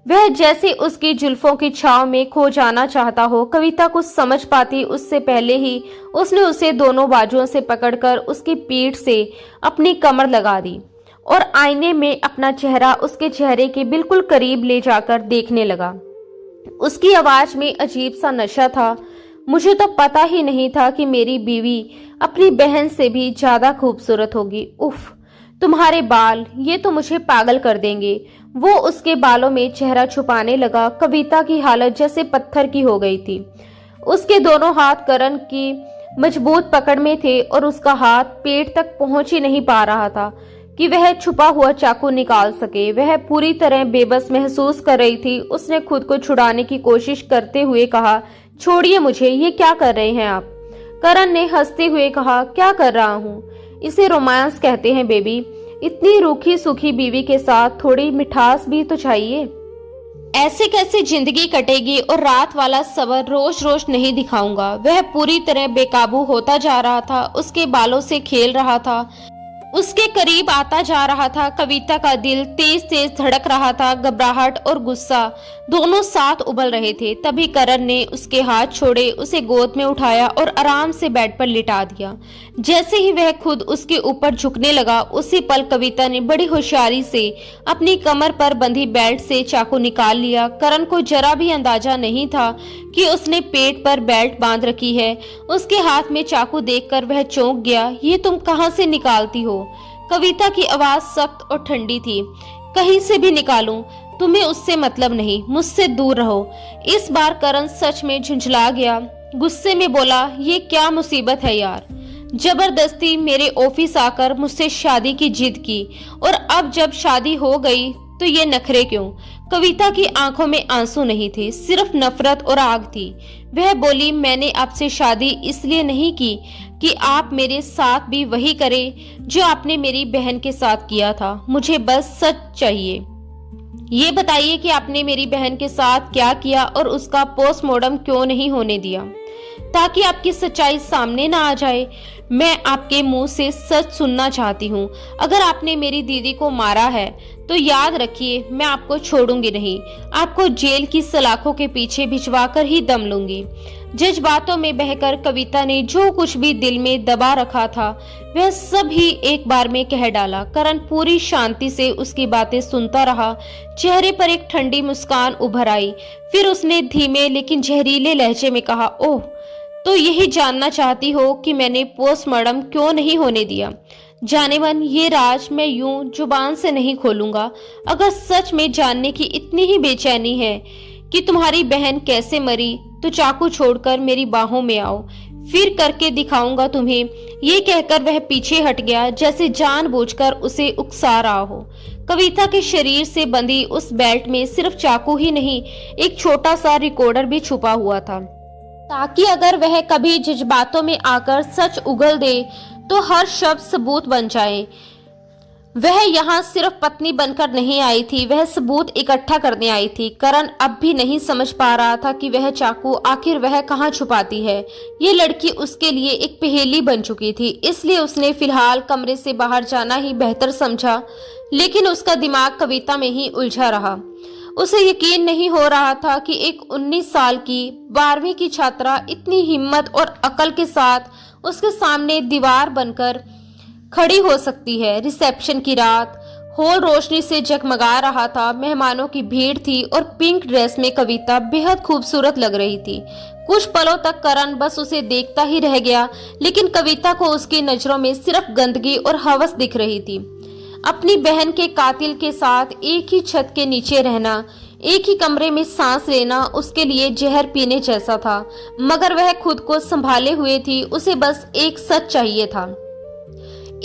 Speaker 1: वह जैसे उसकी जुल्फों की छांव में खो जाना चाहता हो। कविता कुछ समझ पाती उससे पहले ही उसने उसे दोनों बाजुओं से पकड़कर उसकी पीठ से अपनी कमर लगा दी और आईने में अपना चेहरा उसके चेहरे के बिल्कुल करीब ले जाकर देखने लगा। उसकी आवाज में अजीब सा नशा था। मुझे तो पता ही नहीं था कि मेरी बीवी अपनी बहन से भी ज्यादा खूबसूरत होगी। उफ, तुम्हारे बाल, ये तो मुझे पागल कर देंगे। वो उसके बालों में चेहरा छुपाने लगा। कविता की हालत जैसे पत्थर की हो गई थी। उसके दोनों हाथ करण की मजबूत पकड़ में थे और उसका हाथ पेट तक पहुंच ही नहीं पा रहा था कि वह छुपा हुआ चाकू निकाल सके। वह पूरी तरह बेबस महसूस कर रही थी। उसने खुद को छुड़ाने की कोशिश करते हुए कहा, छोड़िए मुझे, ये क्या कर रहे हैं आप? करण ने हंसते हुए कहा, क्या कर रहा हूँ? इसे रोमांस कहते हैं बेबी। इतनी रूखी सूखी बीवी के साथ थोड़ी मिठास भी तो चाहिए। ऐसे कैसे जिंदगी कटेगी? और रात वाला सबर रोज रोज नहीं दिखाऊंगा। वह पूरी तरह बेकाबू होता जा रहा था, उसके बालों से खेल रहा था, उसके करीब आता जा रहा था। कविता का दिल तेज तेज धड़क रहा था। घबराहट और गुस्सा दोनों साथ उबल रहे थे। तभी करण ने उसके हाथ छोड़े, उसे गोद में उठाया और आराम से बेड पर लिटा दिया। जैसे ही वह खुद उसके ऊपर झुकने लगा, उसी पल कविता ने बड़ी होशियारी से अपनी कमर पर बंधी बेल्ट से चाकू निकाल लिया। करण को जरा भी अंदाजा नहीं था कि उसने पेट पर बेल्ट बांध रखी है। उसके हाथ में चाकू देखकर वह चौंक गया। ये तुम कहां से निकालती हो? कविता की आवाज सख्त और ठंडी थी। कहीं से भी निकालूं, तुम्हें उससे मतलब नहीं, मुझसे दूर रहो। इस बार करण सच में झुंझला गया। गुस्से में बोला, ये क्या मुसीबत है यार? जबरदस्ती मेरे ऑफिस आकर मुझसे शादी की जिद की, और अब जब शादी हो गई तो ये नखरे क्यों? कविता की आंखों में आंसू नहीं थे, सिर्फ नफरत और आग थी। वह बोली, मैंने आपसे शादी इसलिए नहीं की कि आप मेरे साथ भी वही करें जो आपने मेरी बहन के साथ किया था। मुझे बस सच चाहिए। ये बताइए कि आपने मेरी बहन के साथ क्या किया और उसका पोस्टमार्टम क्यों नहीं होने दिया, ताकि आपकी सच्चाई सामने ना आ जाए। मैं आपके मुंह से सच सुनना चाहती हूँ। अगर आपने मेरी दीदी को मारा है तो याद रखिए, मैं आपको छोड़ूंगी नहीं। आपको जेल की सलाखों के पीछे भिजवाकर ही दम लूंगी। जज्बातों में बहकर कविता ने जो कुछ भी दिल में दबा रखा था वह सब ही एक बार में कह डाला। करण पूरी शांति से उसकी बातें सुनता रहा। चेहरे पर एक ठंडी मुस्कान उभर आई। फिर उसने धीमे लेकिन जहरीले लहजे में कहा, ओह, तो यही जानना चाहती हो कि मैंने पोस्टमार्टम क्यों नहीं होने दिया? जाने मन, ये राज मैं यूं जुबान से नहीं खोलूंगा। अगर सच में जानने की इतनी ही बेचैनी है कि तुम्हारी बहन कैसे मरी, तो चाकू छोड़कर मेरी बाहों में आओ, फिर करके दिखाऊंगा तुम्हें। ये कहकर वह पीछे हट गया, जैसे जानबूझकर उसे उकसा रहा हो। कविता के शरीर से बंधी उस बेल्ट में सिर्फ चाकू ही नहीं, एक छोटा सा रिकॉर्डर भी छुपा हुआ था, ताकि अगर वह कभी जज्बातों में आकर सच उगल दे तो हर शब्द सबूत बन जाए। वह यहाँ सिर्फ पत्नी बनकर नहीं आई थी, वह सबूत इकट्ठा करने आई थी। करण अब भी नहीं समझ पा रहा था कि वह चाकू आखिर वह कहाँ छुपाती है। ये लड़की उसके लिए एक पहेली बन चुकी थी, इसलिए उसने फिलहाल कमरे से बाहर जाना ही बेहतर समझा। लेकिन उसका दिमाग कविता में ही उलझा रहा। उसे यकीन नहीं हो रहा था कि एक 19 साल की 12वीं की छात्रा इतनी हिम्मत और अकल के साथ उसके सामने दीवार बनकर खड़ी हो सकती है। रिसेप्शन की रात हॉल रोशनी से जगमगा रहा था। मेहमानों की भीड़ थी और पिंक ड्रेस में कविता बेहद खूबसूरत लग रही थी। कुछ पलों तक करण बस उसे देखता ही रह गया, लेकिन कविता को उसकी नजरों में सिर्फ गंदगी और हवस दिख रही थी। अपनी बहन के कातिल के साथ एक ही छत के नीचे रहना, एक ही कमरे में सांस लेना उसके लिए जहर पीने जैसा था। मगर वह खुद को संभाले हुए थी। उसे बस एक सच चाहिए था,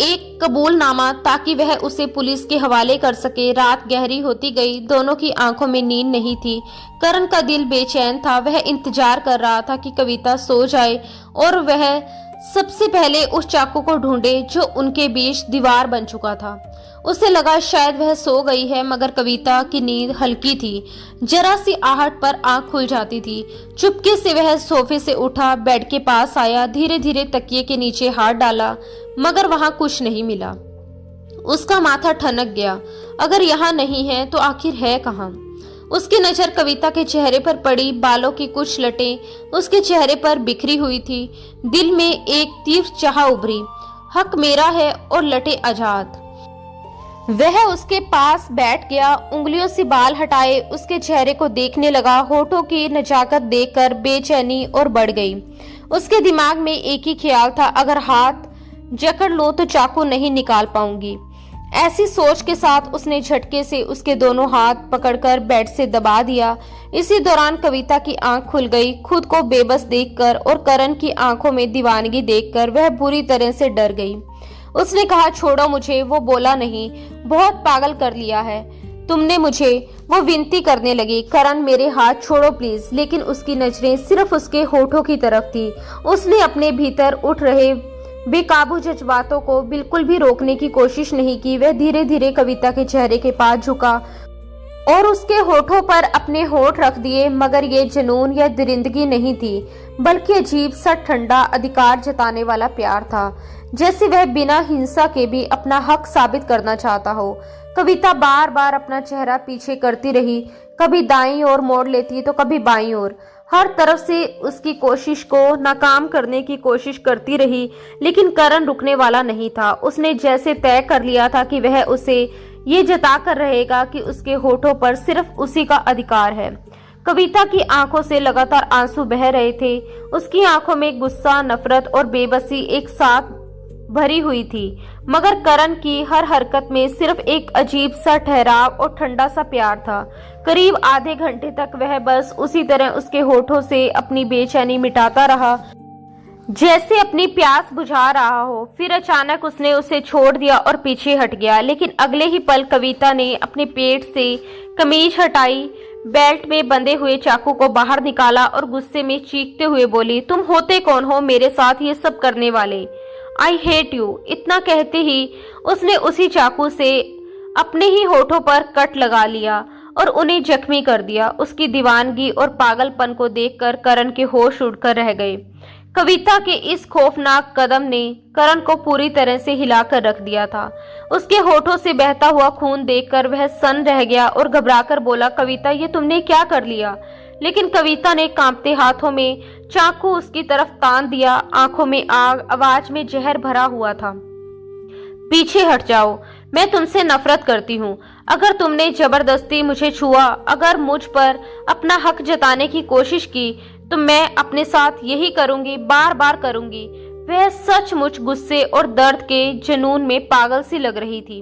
Speaker 1: एक कबूलनामा, ताकि वह उसे पुलिस के हवाले कर सके। रात गहरी होती गई, दोनों की आंखों में नींद नहीं थी। करण का दिल बेचैन था। वह इंतजार कर रहा था कि कविता सो जाए और वह सबसे पहले उस चाकू को ढूंढे जो उनके बीच दीवार बन चुका था। उसे लगा शायद वह सो गई है, मगर कविता की नींद हल्की थी। जरा सी आहट पर आंख खुल जाती थी। चुपके से वह सोफे से उठा, बेड के पास आया, धीरे धीरे तकिए के नीचे हाथ डाला, मगर वहां कुछ नहीं मिला। उसका माथा ठनक गया। अगर यहाँ नहीं है तो आखिर है कहाँ? उसकी नजर कविता के चेहरे पर पड़ी। बालों की कुछ लटें उसके चेहरे पर बिखरी हुई थी। दिल में एक तीव्र चाह उभरी, हक मेरा है और लटे आजाद। वह उसके पास बैठ गया, उंगलियों से बाल हटाए उसके चेहरे को देखने लगा। होठों की नजाकत देखकर बेचैनी और बढ़ गई। उसके दिमाग में एक ही ख्याल था, अगर हाथ जकड़ लूं तो चाकू नहीं निकाल पाऊंगी। ऐसी सोच के साथ उसने झटके से उसके दोनों हाथ पकड़कर बेड से दबा दिया। इसी दौरान कविता की आंख खुल गई। खुद को बेबस देखकर और करण की आंखों में दीवानगी देखकर वह बुरी तरह से डर गई। उसने कहा, छोड़ो मुझे। वो बोला, नहीं, बहुत पागल कर लिया है तुमने मुझे। वो विनती करने लगी, करण मेरे हाथ छोड़ो प्लीज। लेकिन उसकी नजरें सिर्फ उसके होठों की तरफ थी। उसने अपने भीतर उठ रहे बेकाबू जज्बातों को बिल्कुल भी रोकने की कोशिश नहीं की। वह धीरे धीरे कविता के चेहरे के पास झुका और उसके होठों पर अपने होठ रख दिए। मगर ये जुनून या दरिंदगी नहीं थी, बल्कि अजीब सा ठंडा अधिकार जताने वाला प्यार था, जैसे वह बिना हिंसा के भी अपना हक साबित करना चाहता हो। कविता बार बार अपना चेहरा पीछे करती रही, कभी दाईं ओर मोड़ लेती तो कभी बाईं ओर। हर तरफ से उसकी कोशिश को नाकाम करने की कोशिश करती रही, लेकिन करण रुकने वाला नहीं था। उसने जैसे तय कर लिया था कि वह उसे ये जता कर रहेगा कि उसके होठों पर सिर्फ उसी का अधिकार है। कविता की आंखों से लगातार आंसू बह रहे थे। उसकी आंखों में गुस्सा, नफरत और बेबसी एक साथ भरी हुई थी, मगर करण की हर हरकत में सिर्फ एक अजीब सा ठहराव और ठंडा सा प्यार था। करीब आधे घंटे तक वह बस उसी तरह उसके होठों से अपनी बेचैनी मिटाता रहा, जैसे अपनी प्यास बुझा रहा हो। फिर अचानक उसने उसे छोड़ दिया और पीछे हट गया। लेकिन अगले ही पल कविता ने अपने पेट से कमीज हटाई, बेल्ट में बंधे हुए चाकू को बाहर निकाला और गुस्से में चीखते हुए बोली, तुम होते कौन हो मेरे साथ ये सब करने वाले? I hate you. इतना कहते ही उसने उसी चाकू से अपने ही होठों पर कट लगा लिया और उन्हें जख्मी कर दिया। उसकी दीवानगी और पागलपन को देखकर करण के होश उड़कर रह गए। कविता के इस खौफनाक कदम ने करण को पूरी तरह से हिलाकर रख दिया था। उसके होठों से बहता हुआ खून देखकर वह सन्न रह गया और घबराकर बोला, कविता ये तुमने क्या कर लिया? लेकिन कविता ने कांपते हाथों में चाकू उसकी तरफ तान दिया। आंखों में आग, आवाज में जहर भरा हुआ था। पीछे हट जाओ, मैं तुमसे नफरत करती हूँ। अगर तुमने जबरदस्ती मुझे छुआ, अगर मुझ पर अपना हक जताने की कोशिश की, तो मैं अपने साथ यही करूंगी, बार बार करूंगी। वह सचमुच गुस्से और दर्द के जुनून में पागल सी लग रही थी।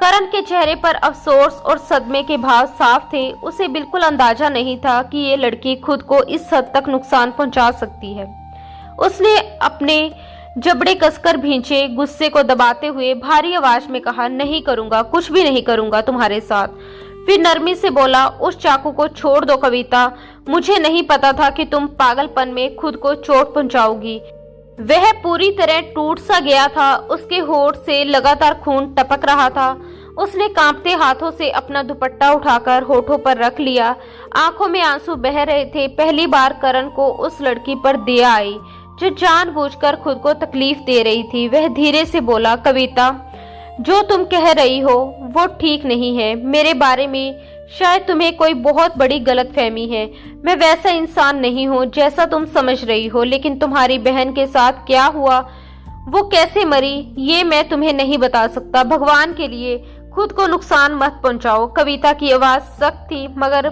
Speaker 1: करण के चेहरे पर अफसोस और सदमे के भाव साफ थे। उसे बिल्कुल अंदाजा नहीं था कि ये लड़की खुद को इस हद तक नुकसान पहुंचा सकती है। उसने अपने जबड़े कसकर भींचे, गुस्से को दबाते हुए भारी आवाज में कहा, नहीं करूंगा, कुछ भी नहीं करूंगा तुम्हारे साथ। फिर नरमी से बोला, उस चाकू को छोड़ दो कविता, मुझे नहीं पता था कि तुम पागलपन में खुद को चोट पहुंचाओगी। वह पूरी तरह टूट सा गया था। उसके होठ से लगातार खून टपक रहा था। उसने कांपते हाथों से अपना दुपट्टा उठाकर होठों पर रख लिया। आंखों में आंसू बह रहे थे। पहली बार करण को उस लड़की पर दया आई जो जानबूझकर खुद को तकलीफ दे रही थी। वह धीरे से बोला, कविता जो तुम कह रही हो वो ठीक नहीं है। मेरे बारे में शायद तुम्हें कोई बहुत बड़ी गलतफहमी है। मैं वैसा इंसान नहीं हूँ जैसा तुम समझ रही हो। लेकिन तुम्हारी बहन के साथ क्या हुआ, वो कैसे मरी, ये मैं तुम्हें नहीं बता सकता। भगवान के लिए खुद को नुकसान मत पहुंचाओ। कविता की आवाज सख्त थी, मगर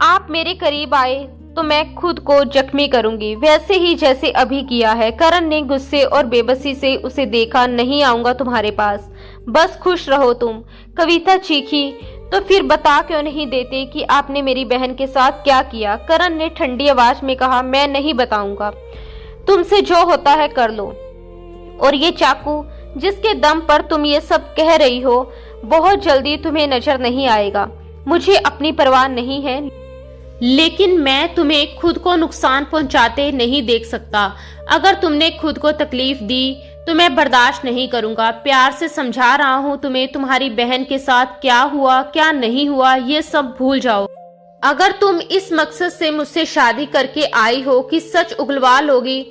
Speaker 1: आप मेरे करीब आए तो मैं खुद को जख्मी करूंगी, वैसे ही जैसे अभी किया है। करण ने गुस्से और बेबसी से उसे देखा। नहीं आऊंगा तुम्हारे पास, बस खुश रहो तुम। कविता चीखी, तो फिर बता क्यों नहीं देते कि आपने मेरी बहन के साथ क्या किया? करण ने ठंडी आवाज में कहा, मैं नहीं बताऊंगा। तुमसे जो होता है कर लो। और ये चाकू जिसके दम पर तुम ये सब कह रही हो, बहुत जल्दी तुम्हें नजर नहीं आएगा। मुझे अपनी परवाह नहीं है, लेकिन मैं तुम्हें खुद को नुकसान पहुंचाते नहीं देख सकता। अगर तुमने खुद को तकलीफ दी तो मैं बर्दाश्त नहीं करूंगा। प्यार से समझा रहा हूं तुम्हें, तुम्हारी बहन के साथ क्या हुआ क्या नहीं हुआ ये सब भूल जाओ। अगर तुम इस मकसद से मुझसे शादी करके आई हो कि सच उगलवा लोगी,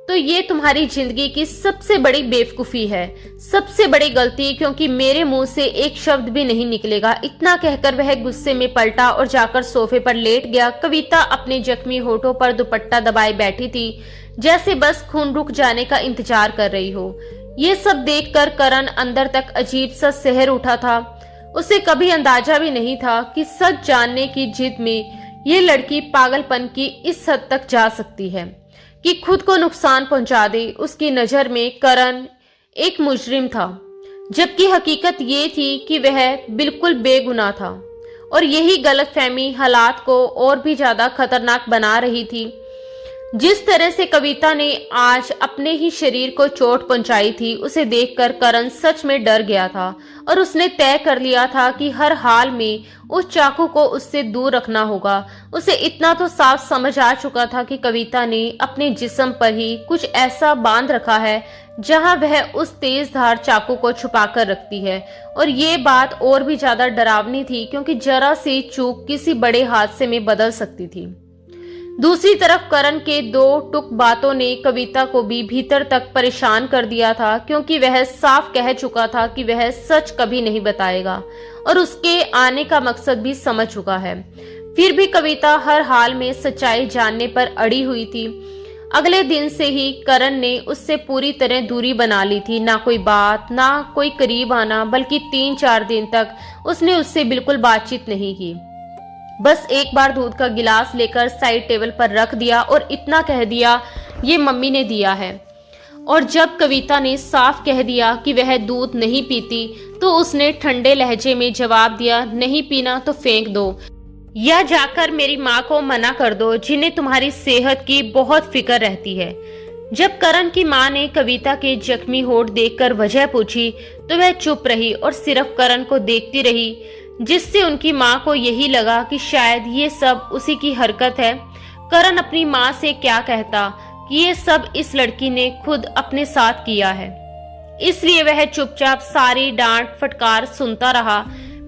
Speaker 1: तो ये तुम्हारी जिंदगी की सबसे बड़ी बेवकूफी है, सबसे बड़ी गलती, क्योंकि मेरे मुंह से एक शब्द भी नहीं निकलेगा। इतना कहकर वह गुस्से में पलटा और जाकर सोफे पर लेट गया। कविता अपने जख्मी होठों पर दुपट्टा दबाए बैठी थी, जैसे बस खून रुक जाने का इंतजार कर रही हो। ये सब देखकर करण अंदर तक अजीब सा सहर उठा था। उसे कभी अंदाजा भी नहीं था कि सच जानने की जिद में ये लड़की पागलपन की इस हद तक जा सकती है कि खुद को नुकसान पहुंचा दे। उसकी नजर में करण एक मुजरिम था, जबकि हकीकत ये थी कि वह बिल्कुल बेगुनाह था। और यही गलतफहमी हालात को और भी ज्यादा खतरनाक बना रही थी। जिस तरह से कविता ने आज अपने ही शरीर को चोट पहुंचाई थी, उसे देखकर करण सच में डर गया था और उसने तय कर लिया था कि हर हाल में उस चाकू को उससे दूर रखना होगा। उसे इतना तो साफ समझ आ चुका था कि कविता ने अपने जिस्म पर ही कुछ ऐसा बांध रखा है जहां वह उस तेज धार चाकू को छुपा कर रखती है। और ये बात और भी ज्यादा डरावनी थी, क्योंकि जरा सी चूक किसी बड़े हादसे में बदल सकती थी। दूसरी तरफ करण के दो टुक बातों ने कविता को भी भीतर तक परेशान कर दिया था, क्योंकि वह साफ कह चुका था कि वह सच कभी नहीं बताएगा और उसके आने का मकसद भी समझ चुका है। फिर भी कविता हर हाल में सच्चाई जानने पर अड़ी हुई थी। अगले दिन से ही करण ने उससे पूरी तरह दूरी बना ली थी। ना कोई बात, ना कोई करीब आना, बल्कि 3-4 दिन तक उसने उससे बिल्कुल बातचीत नहीं की। बस एक बार दूध का गिलास लेकर साइड टेबल पर रख दिया और इतना कह दिया, ये मम्मी ने दिया है। और जब कविता ने साफ कह दिया कि वह दूध नहीं पीती, तो उसने ठंडे लहजे में जवाब दिया, नहीं पीना तो फेंक दो, या जाकर मेरी माँ को मना कर दो, जिन्हें तुम्हारी सेहत की बहुत फिक्र रहती है। जब करण की माँ ने कविता के जख्मी होठ देखकर वजह पूछी, तो वह चुप रही और सिर्फ करण को देखती रही। जिससे उनकी माँ को यही लगा कि शायद ये सब उसी की हरकत है। करण अपनी माँ से क्या कहता कि ये सब इस लड़की ने खुद अपने साथ किया है। इसलिए वह चुपचाप सारी डांट फटकार सुनता रहा,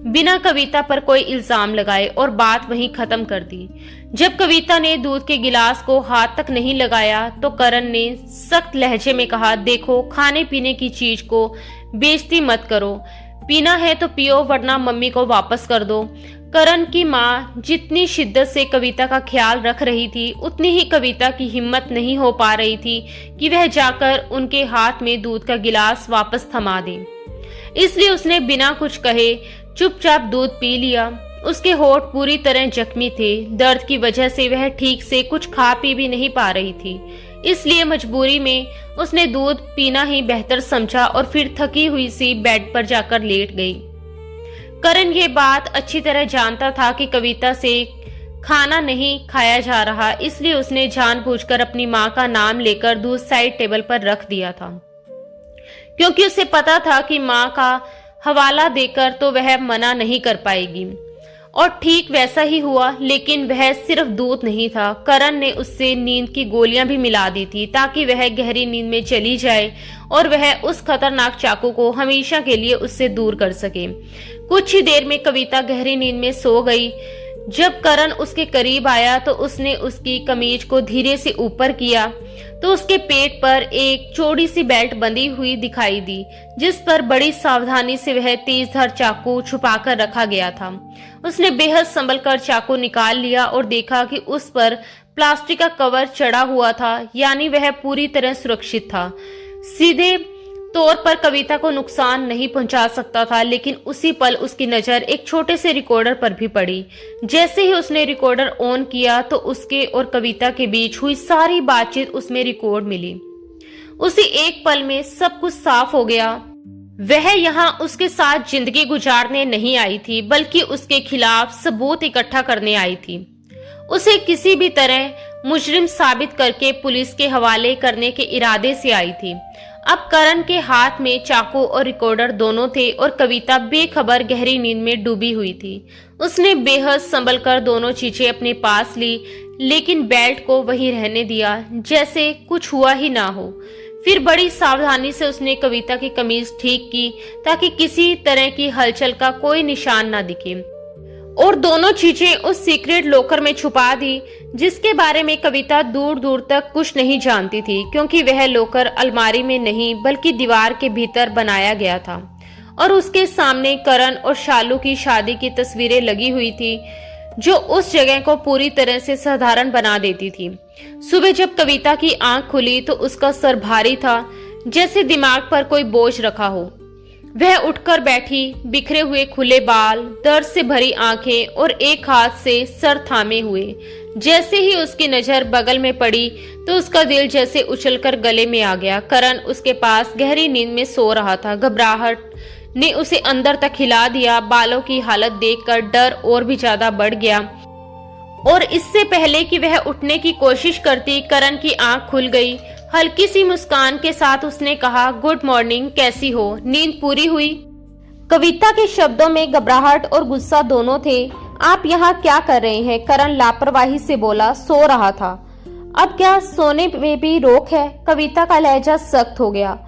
Speaker 1: बिना कविता पर कोई इल्जाम लगाए, और बात वहीं खत्म कर दी। जब कविता ने दूध के गिलास को हाथ तक नहीं लगाया तो करण ने सख्त लहजे में कहा, देखो, खाने पीने की चीज को बेइज्जती मत करो, पीना है तो पियो वरना मम्मी को वापस कर दो। करण की माँ जितनी शिद्दत से कविता का ख्याल रख रही थी, उतनी ही कविता की हिम्मत नहीं हो पा रही थी कि वह जाकर उनके हाथ में दूध का गिलास वापस थमा दे। इसलिए उसने बिना कुछ कहे चुपचाप दूध पी लिया। उसके होठ पूरी तरह जख्मी थे, दर्द की वजह से वह ठीक से कुछ खा पी भी नहीं पा रही थी। इसलिए मजबूरी में उसने दूध पीना ही बेहतर समझा और फिर थकी हुई सी बेड पर जाकर लेट गई। करण ये बात अच्छी तरह जानता था कि कविता से खाना नहीं खाया जा रहा, इसलिए उसने जानबूझकर अपनी माँ का नाम लेकर दूध साइड टेबल पर रख दिया था, क्योंकि उसे पता था कि माँ का हवाला देकर तो वह मना नहीं कर पाएगी। और ठीक वैसा ही हुआ, लेकिन वह सिर्फ दूध नहीं था। करण ने उससे नींद की गोलियां भी मिला दी थी ताकि वह गहरी नींद में चली जाए और वह उस खतरनाक चाकू को हमेशा के लिए उससे दूर कर सके। कुछ ही देर में कविता गहरी नींद में सो गई। जब करण उसके करीब आया तो उसने उसकी कमीज को धीरे से ऊपर किया तो उसके पेट पर एक चौड़ी सी बेल्ट बंधी हुई दिखाई दी, जिस पर बड़ी सावधानी से वह तेजधार चाकू छुपाकर रखा गया था। उसने बेहद संभल कर चाकू निकाल लिया और देखा कि उस पर प्लास्टिक का कवर चढ़ा हुआ था, यानी वह पूरी तरह सुरक्षित था। सीधे तौर पर कविता को नुकसान नहीं पहुंचा सकता था, लेकिन उसी पल उसकी नजर एक छोटे से रिकॉर्डर पर भी पड़ी। जैसे ही उसने रिकॉर्डर ऑन किया तो उसके और कविता के बीच हुई सारी बातचीत उसमें रिकॉर्ड मिली। उसी एक पल में सब कुछ साफ हो गया। वह यहाँ उसके साथ जिंदगी गुजारने नहीं आई थी, बल्कि उसके खिलाफ सबूत इकट्ठा करने आई थी। उसे किसी भी तरह मुजरिम साबित करके पुलिस के हवाले करने के इरादे से आई थी। अब करण के हाथ में चाकू और रिकॉर्डर दोनों थे और कविता बेखबर गहरी नींद में डूबी हुई थी। उसने बेहद संभल कर दोनों चीजें अपने पास ली, लेकिन बेल्ट को वहीं रहने दिया जैसे कुछ हुआ ही ना हो। फिर बड़ी सावधानी से उसने कविता की कमीज ठीक की ताकि किसी तरह की हलचल का कोई निशान ना दिखे, और दोनों चीजें उस सीक्रेट लॉकर में छुपा दी, जिसके बारे में कविता दूर दूर तक कुछ नहीं जानती थी, क्योंकि वह लॉकर अलमारी में नहीं बल्कि दीवार के भीतर बनाया गया था और उसके सामने करण और शालू की शादी की तस्वीरें लगी हुई थी, जो उस जगह को पूरी तरह से साधारण बना देती थी। सुबह जब कविता की आंख खुली तो उसका सर भारी था, जैसे दिमाग पर कोई बोझ रखा हो। वह उठकर बैठी, बिखरे हुए खुले बाल, दर्द से भरी आंखें और एक हाथ से सर थामे हुए। जैसे ही उसकी नजर बगल में पड़ी तो उसका दिल जैसे उछलकर गले में आ गया। करण उसके पास गहरी नींद में सो रहा था। घबराहट ने उसे अंदर तक हिला दिया। बालों की हालत देखकर डर और भी ज्यादा बढ़ गया, और इससे पहले कि वह उठने की कोशिश करती, करण की आंख खुल गई। हल्की सी मुस्कान के साथ उसने कहा, गुड मॉर्निंग, कैसी हो? नींद पूरी हुई? कविता के शब्दों में घबराहट और गुस्सा दोनों थे। आप यहाँ क्या कर रहे हैं? करण लापरवाही से बोला, सो रहा था। अब क्या सोने में भी रोक है? कविता का लहजा सख्त हो गया।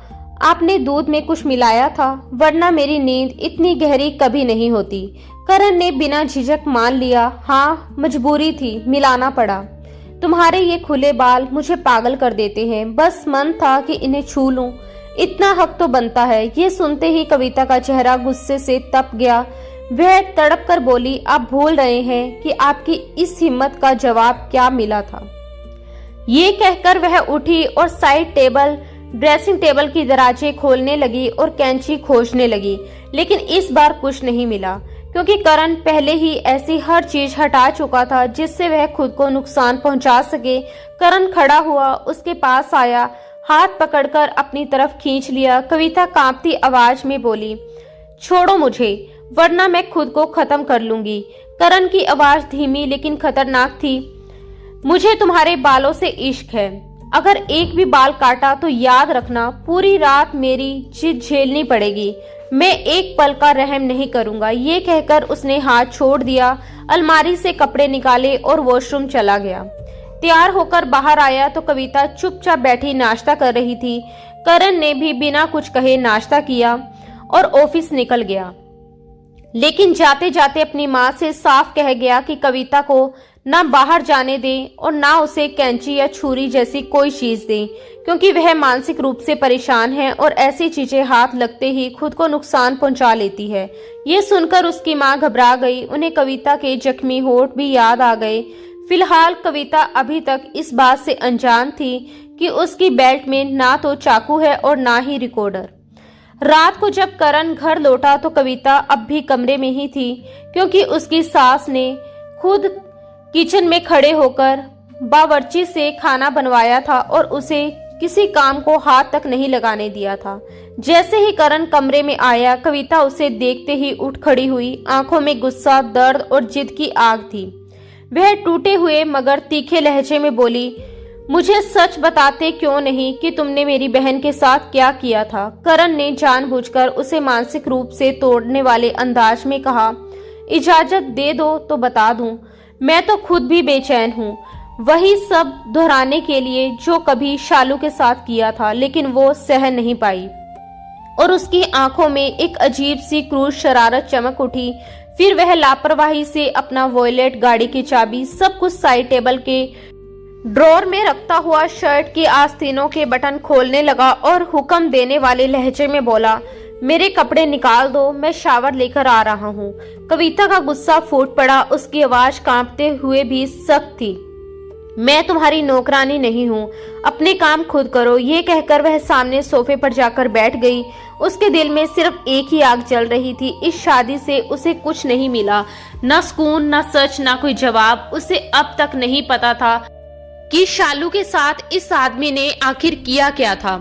Speaker 1: आपने दूध में कुछ मिलाया था, वरना मेरी नींद इतनी गहरी कभी नहीं होती। करण ने बिना झिझक मान लिया, हाँ, मजबूरी थी, मिलाना पड़ा। तुम्हारे ये खुले बाल मुझे पागल कर देते हैं, बस मन था कि इन्हें छू लूं, इतना हक तो बनता है। ये सुनते ही कविता का चेहरा गुस्से से तप गया। वह तड़प कर बोली, आप भूल रहे हैं कि आपकी इस हिम्मत का जवाब क्या मिला था। ये कहकर वह उठी और साइड टेबल, ड्रेसिंग टेबल की दराजें खोलने लगी और कैंची खोजने लगी, लेकिन इस बार कुछ नहीं मिला, क्योंकि करण पहले ही ऐसी हर चीज हटा चुका था जिससे वह खुद को नुकसान पहुंचा सके। करण खड़ा हुआ, उसके पास आया, हाथ पकड़कर अपनी तरफ खींच लिया। कविता कांपती आवाज में बोली, छोड़ो मुझे, वरना मैं खुद को खत्म कर लूंगी। करण की आवाज धीमी लेकिन खतरनाक थी। मुझे तुम्हारे बालों से इश्क है, अगर एक भी बाल काटा तो याद रखना पूरी रात मेरी जिद झेलनी पड़ेगी। मैं एक पल का रहम नहीं करूंगा। ये कहकर उसने हाथ छोड़ दिया, अलमारी से कपड़े निकाले और वॉशरूम चला गया। तैयार होकर बाहर आया तो कविता चुपचाप बैठी नाश्ता कर रही थी। करण ने भी बिना कुछ कहे नाश्ता किया और ऑफिस निकल गया, लेकिन जाते जाते अपनी माँ से साफ कह गया कि कविता को ना बाहर जाने दें और ना उसे कैंची या छुरी जैसी कोई चीज दें, क्योंकि वह मानसिक रूप से परेशान है और ऐसी चीजें हाथ लगते ही खुद को नुकसान पहुंचा लेती है। ये सुनकर उसकी माँ घबरा गई। उन्हें कविता के जख्मी होठ भी याद आ गए। फिलहाल कविता अभी तक इस बात से अनजान थी कि उसकी बेल्ट में ना तो चाकू है और ना ही रिकॉर्डर। रात को जब करण घर लौटा तो कविता अब भी कमरे में ही थी, क्योंकि उसकी सास ने खुद किचन में खड़े होकर बावर्ची से खाना बनवाया था और उसे किसी काम को हाथ तक नहीं लगाने दिया था। जैसे ही करण कमरे में आया, कविता उसे देखते ही उठ खड़ी हुई। आंखों में गुस्सा, दर्द और जिद की आग थी। वह टूटे हुए मगर तीखे लहजे में बोली, मुझे सच बताते क्यों नहीं कि तुमने मेरी बहन के साथ क्या किया था। करण ने जानबूझकर उसे मानसिक रूप से तोड़ने वाले अंदाज में कहा, इजाजत दे दो तो बता दूं, मैं तो खुद भी बेचैन हूँ। वही सब दोहराने के लिए जो कभी शालू के साथ किया था, लेकिन वो सह नहीं पाई और उसकी आंखों में एक अजीब सी क्रूर शरारत चमक उठी। फिर वह लापरवाही से अपना वॉलेट, गाड़ी की चाबी, सब कुछ साइड टेबल के ड्रॉर में रखता हुआ शर्ट की आस्तीनों के बटन खोलने लगा और हुक्म देने वाले लहजे में बोला, मेरे कपड़े निकाल दो, मैं शावर लेकर आ रहा हूँ। कविता का गुस्सा फूट पड़ा। उसकी आवाज कांपते हुए भी सख्त थी, मैं तुम्हारी नौकरानी नहीं हूँ, अपने काम खुद करो। ये कहकर वह सामने सोफे पर जाकर बैठ गई। उसके दिल में सिर्फ एक ही आग जल रही थी। इस शादी से उसे कुछ नहीं मिला, न सुकून, न सच, न कोई जवाब। उसे अब तक नहीं पता था कि शालू के साथ इस आदमी ने आखिर किया क्या था।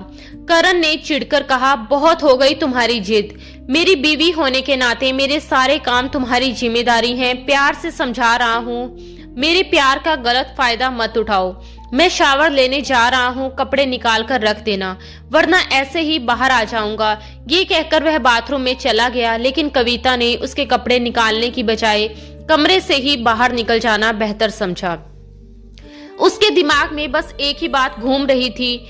Speaker 1: करण ने चिढ़कर कहा, बहुत हो गई तुम्हारी जिद। मेरी बीवी होने के नाते मेरे सारे काम तुम्हारी जिम्मेदारी हैं। प्यार से समझा रहा हूँ, मेरे प्यार का गलत फायदा मत उठाओ। मैं शावर लेने जा रहा हूँ, कपड़े निकाल कर रख देना, वरना ऐसे ही बाहर आ जाऊंगा। ये कहकर वह बाथरूम में चला गया, लेकिन कविता ने उसके कपड़े निकालने की बजाय कमरे से ही बाहर निकल जाना बेहतर समझा। उसके दिमाग में बस एक ही बात घूम रही थी,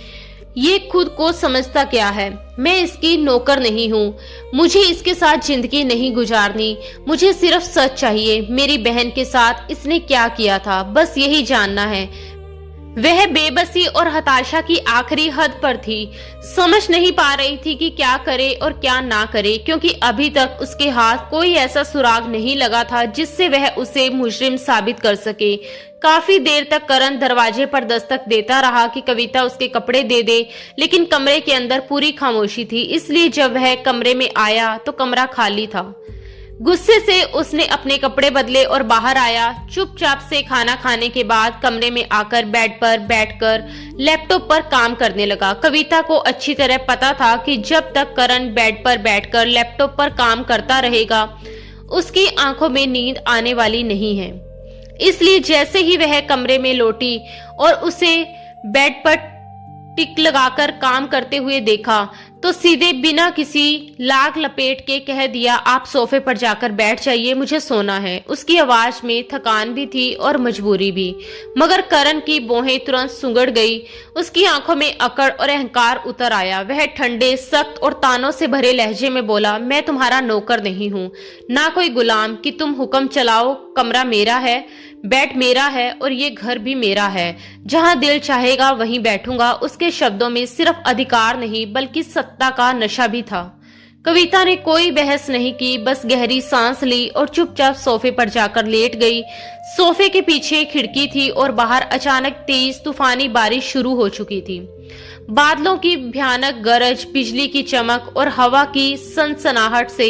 Speaker 1: ये खुद को समझता क्या है। मैं इसकी नौकर नहीं हूँ, मुझे इसके साथ जिंदगी नहीं गुजारनी। मुझे सिर्फ सच चाहिए। मेरी बहन के साथ इसने क्या किया था, बस यही जानना है। वह बेबसी और हताशा की आखिरी हद पर थी। समझ नहीं पा रही थी कि क्या करे और क्या ना करे, क्योंकि अभी तक उसके हाथ कोई ऐसा सुराग नहीं लगा था जिससे वह उसे मुजरिम साबित कर सके। काफी देर तक करण दरवाजे पर दस्तक देता रहा कि कविता उसके कपड़े दे दे, लेकिन कमरे के अंदर पूरी खामोशी थी। इसलिए जब वह कमरे में आया तो कमरा खाली था। गुस्से से उसने अपने कपड़े बदले और बाहर आया। चुपचाप से खाना खाने के बाद कमरे में आकर बेड पर बैठकर लैपटॉप पर काम करने लगा। कविता को अच्छी तरह पता था कि जब तक करण बेड पर बैठकर लैपटॉप पर काम करता रहेगा, उसकी आंखों में नींद आने वाली नहीं है। इसलिए जैसे ही वह कमरे में लौटी और उसे बेड पर टिक लगाकर काम करते हुए देखा, तो सीधे बिना किसी लाग लपेट के कह दिया, आप सोफे पर जाकर बैठ जाइए, मुझे सोना है। उसकी आवाज में थकान भी थी और मजबूरी भी, मगर करण की भौहें तुरंत सुंगड़ गई। उसकी आंखों में अकड़ और अहंकार उतर आया। वह ठंडे, सख्त और तानों से भरे लहजे में बोला, मैं तुम्हारा नौकर नहीं हूँ, ना कोई गुलाम कि तुम हुक्म चलाओ। कमरा मेरा है, बेड मेरा है और ये घर भी मेरा है। जहां दिल चाहेगा वहीं बैठूंगा। उसके शब्दों में सिर्फ अधिकार नहीं बल्कि सत्ता का नशा भी था। कविता ने कोई बहस नहीं की, बस गहरी सांस ली और चुपचाप सोफे पर जाकर लेट गई। सोफे के पीछे खिड़की थी और बाहर अचानक तेज तूफानी बारिश शुरू हो चुकी थी। बादलों की भयानक गरज, बिजली की चमक और हवा की सनसनाहट से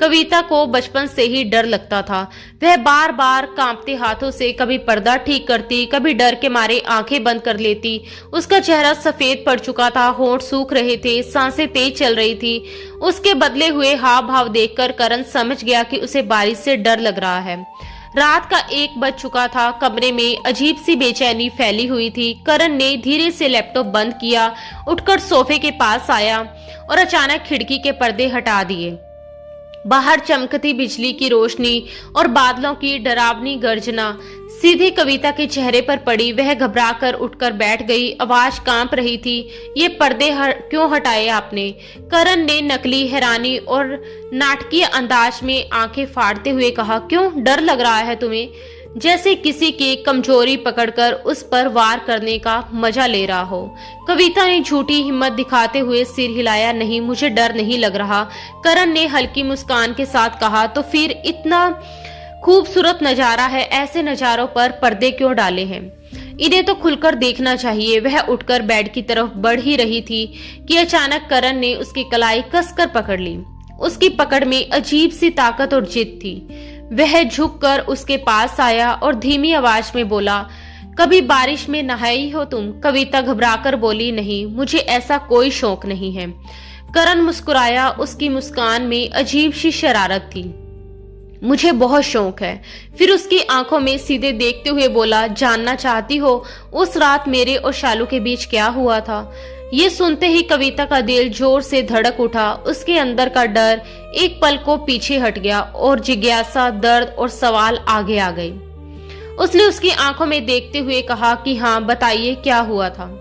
Speaker 1: कविता को बचपन से ही डर लगता था। वह बार बार कांपते हाथों से कभी पर्दा ठीक करती, कभी डर के मारे आंखें बंद कर लेती। उसका चेहरा सफेद पड़ चुका था, होंठ सूख रहे थे, सांसें तेज चल रही थी। उसके बदले हुए हाव भाव देखकर करण समझ गया कि उसे बारिश से डर लग रहा है। रात का 1 बज चुका था। कमरे में अजीब सी बेचैनी फैली हुई थी। करण ने धीरे से लैपटॉप बंद किया, उठकर सोफे के पास आया और अचानक खिड़की के पर्दे हटा दिए। बाहर चमकती बिजली की रोशनी और बादलों की डरावनी गर्जना सीधे कविता के चेहरे पर पड़ी। वह घबराकर उठकर बैठ गई, आवाज कांप रही थी। ये पर्दे क्यों हटाए आपने? करण ने नकली हैरानी और नाटकीय अंदाज में आंखें फाड़ते हुए कहा। क्यों, डर लग रहा है तुम्हें? जैसे किसी की कमजोरी पकड़कर उस पर वार करने का मजा ले रहा हो। कविता ने झूठी हिम्मत दिखाते हुए सिर हिलाया। नहीं, मुझे डर नहीं लग रहा। करण ने हल्की मुस्कान के साथ कहा। तो फिर इतना खूबसूरत नजारा है, ऐसे नजारों पर पर्दे क्यों डाले हैं? इन्हें तो खुलकर देखना चाहिए। वह उठकर बेड की तरफ बढ़ ही रही थी कि अचानक करण ने उसकी कलाई कसकर पकड़ ली। उसकी पकड़ में अजीब सी ताकत और जिद थी। वह झुककर उसके पास आया और धीमी आवाज में बोला, कभी बारिश में नहाई हो तुम? कविता घबराकर बोली, नहीं, मुझे ऐसा कोई शौक नहीं है। करण मुस्कुराया। उसकी मुस्कान में अजीब सी शरारत थी। मुझे बहुत शौक है। फिर उसकी आंखों में सीधे देखते हुए बोला, जानना चाहती हो उस रात मेरे और शालू के बीच क्या हुआ था? ये सुनते ही कविता का दिल जोर से धड़क उठा। उसके अंदर का डर एक पल को पीछे हट गया और जिज्ञासा, दर्द और सवाल आगे आ गई। उसने उसकी आंखों में देखते हुए कहा कि हाँ, बताइए क्या हुआ था।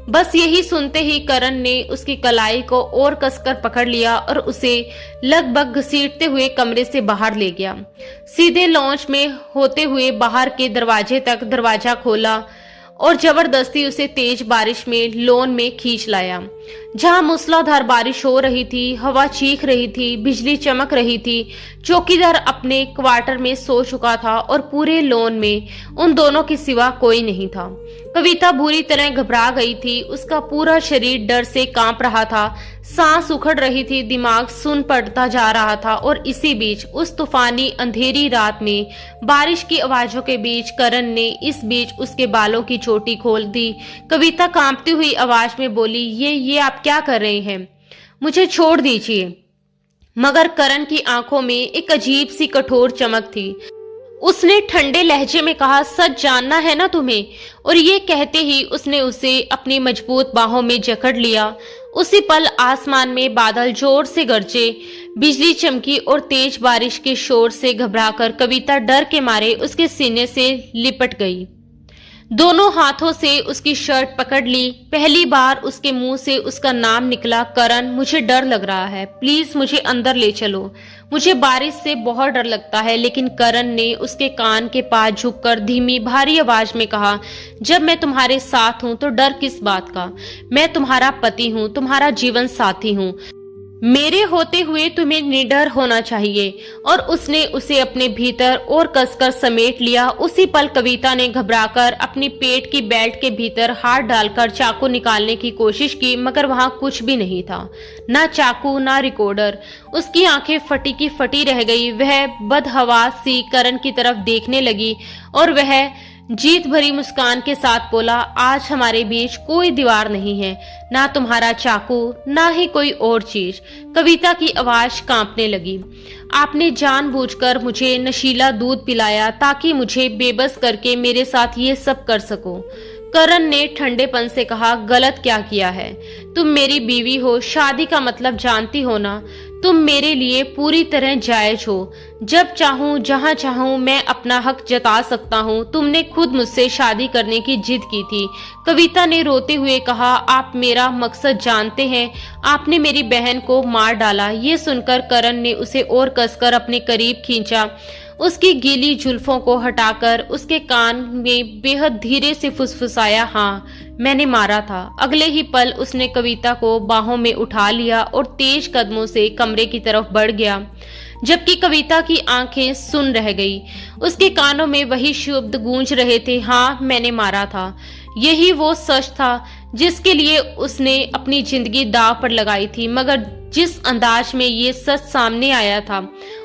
Speaker 1: बस यही सुनते ही करण ने उसकी कलाई को और कसकर पकड़ लिया और उसे लगभग घसीटते हुए कमरे से बाहर ले गया। सीधे लॉन्च में होते हुए बाहर के दरवाजे तक दरवाजा खोला और जबरदस्ती उसे तेज बारिश में लॉन में खींच लाया, जहां मूसलाधार बारिश हो रही थी। हवा चीख रही थी, बिजली चमक रही थी। चौकीदार अपने क्वार्टर में सो चुका था और पूरे लॉन में उन दोनों के सिवा कोई नहीं था। कविता बुरी तरह घबरा गई थी। उसका पूरा शरीर डर से कांप रहा था, सांस उखड़ रही थी, दिमाग सुन्न पड़ता जा रहा था। और इसी बीच उस तूफानी अंधेरी रात में बारिश की आवाजों के बीच करण ने इस बीच उसके बालों की चोटी खोल दी। कविता कांपती हुई आवाज में बोली, ये आप क्या कर रहे हैं? मुझे छोड़ दीजिए। मगर करण की आंखों में एक अजीब सी कठोर चमक थी। उसने ठंडे लहजे में कहा, सच जानना है ना तुम्हें? और ये कहते ही उसने उसे अपनी मजबूत बाहों में जकड़ लिया। उसी पल आसमान में बादल जोर से गरजे, बिजली चमकी और तेज बारिश के शोर से घबराकर कविता डर के मारे उसके सीने से लिपट गई। दोनों हाथों से उसकी शर्ट पकड़ ली। पहली बार उसके मुंह से उसका नाम निकला, करण, मुझे डर लग रहा है, प्लीज मुझे अंदर ले चलो, मुझे बारिश से बहुत डर लगता है। लेकिन करण ने उसके कान के पास झुककर धीमी भारी आवाज में कहा, जब मैं तुम्हारे साथ हूं तो डर किस बात का? मैं तुम्हारा पति हूं, तुम्हारा जीवन साथी हूं। मेरे होते हुए तुम्हें निडर होना चाहिए। और उसने उसे अपने भीतर और कसकर समेट लिया। उसी पल कविता ने घबराकर अपनी पेट की बेल्ट के भीतर हाथ डालकर चाकू निकालने की कोशिश की, मगर वहां कुछ भी नहीं था, ना चाकू ना रिकॉर्डर। उसकी आंखें फटी की फटी रह गई। वह बदहवास सी करण की तरफ देखने लगी और वह जीत भरी मुस्कान के साथ बोला, आज हमारे बीच कोई दीवार नहीं है, ना तुम्हारा चाकू ना ही कोई और चीज। कविता की आवाज कांपने लगी। आपने जानबूझकर मुझे नशीला दूध पिलाया ताकि मुझे बेबस करके मेरे साथ ये सब कर सको। करण ने ठंडेपन से कहा, गलत क्या किया है? तुम मेरी बीवी हो, शादी का मतलब जानती हो ना? तुम मेरे लिए पूरी तरह जायज हो। जब चाहूं जहां चाहूं मैं अपना हक जता सकता हूं। तुमने खुद मुझसे शादी करने की जिद की थी। कविता ने रोते हुए कहा, आप मेरा मकसद जानते हैं, आपने मेरी बहन को मार डाला। ये सुनकर करण ने उसे और कसकर अपने करीब खींचा। उसकी गीली जुल्फों को हटाकर उसके कान में बेहद धीरे से फुसफुसाया, हाँ, मैंने मारा था। अगले ही पल उसने कविता को बाहों में उठा लिया और तेज कदमों से कमरे की तरफ बढ़ गया, जबकि कविता की आंखें सुन रह गई। उसके कानों में वही शब्द गूंज रहे थे, हाँ, मैंने मारा था। यही वो सच था जिसके लिए उसने अपनी जिंदगी दांव पर लगाई थी। मगर जिस अंदाज में ये सच सामने आया था,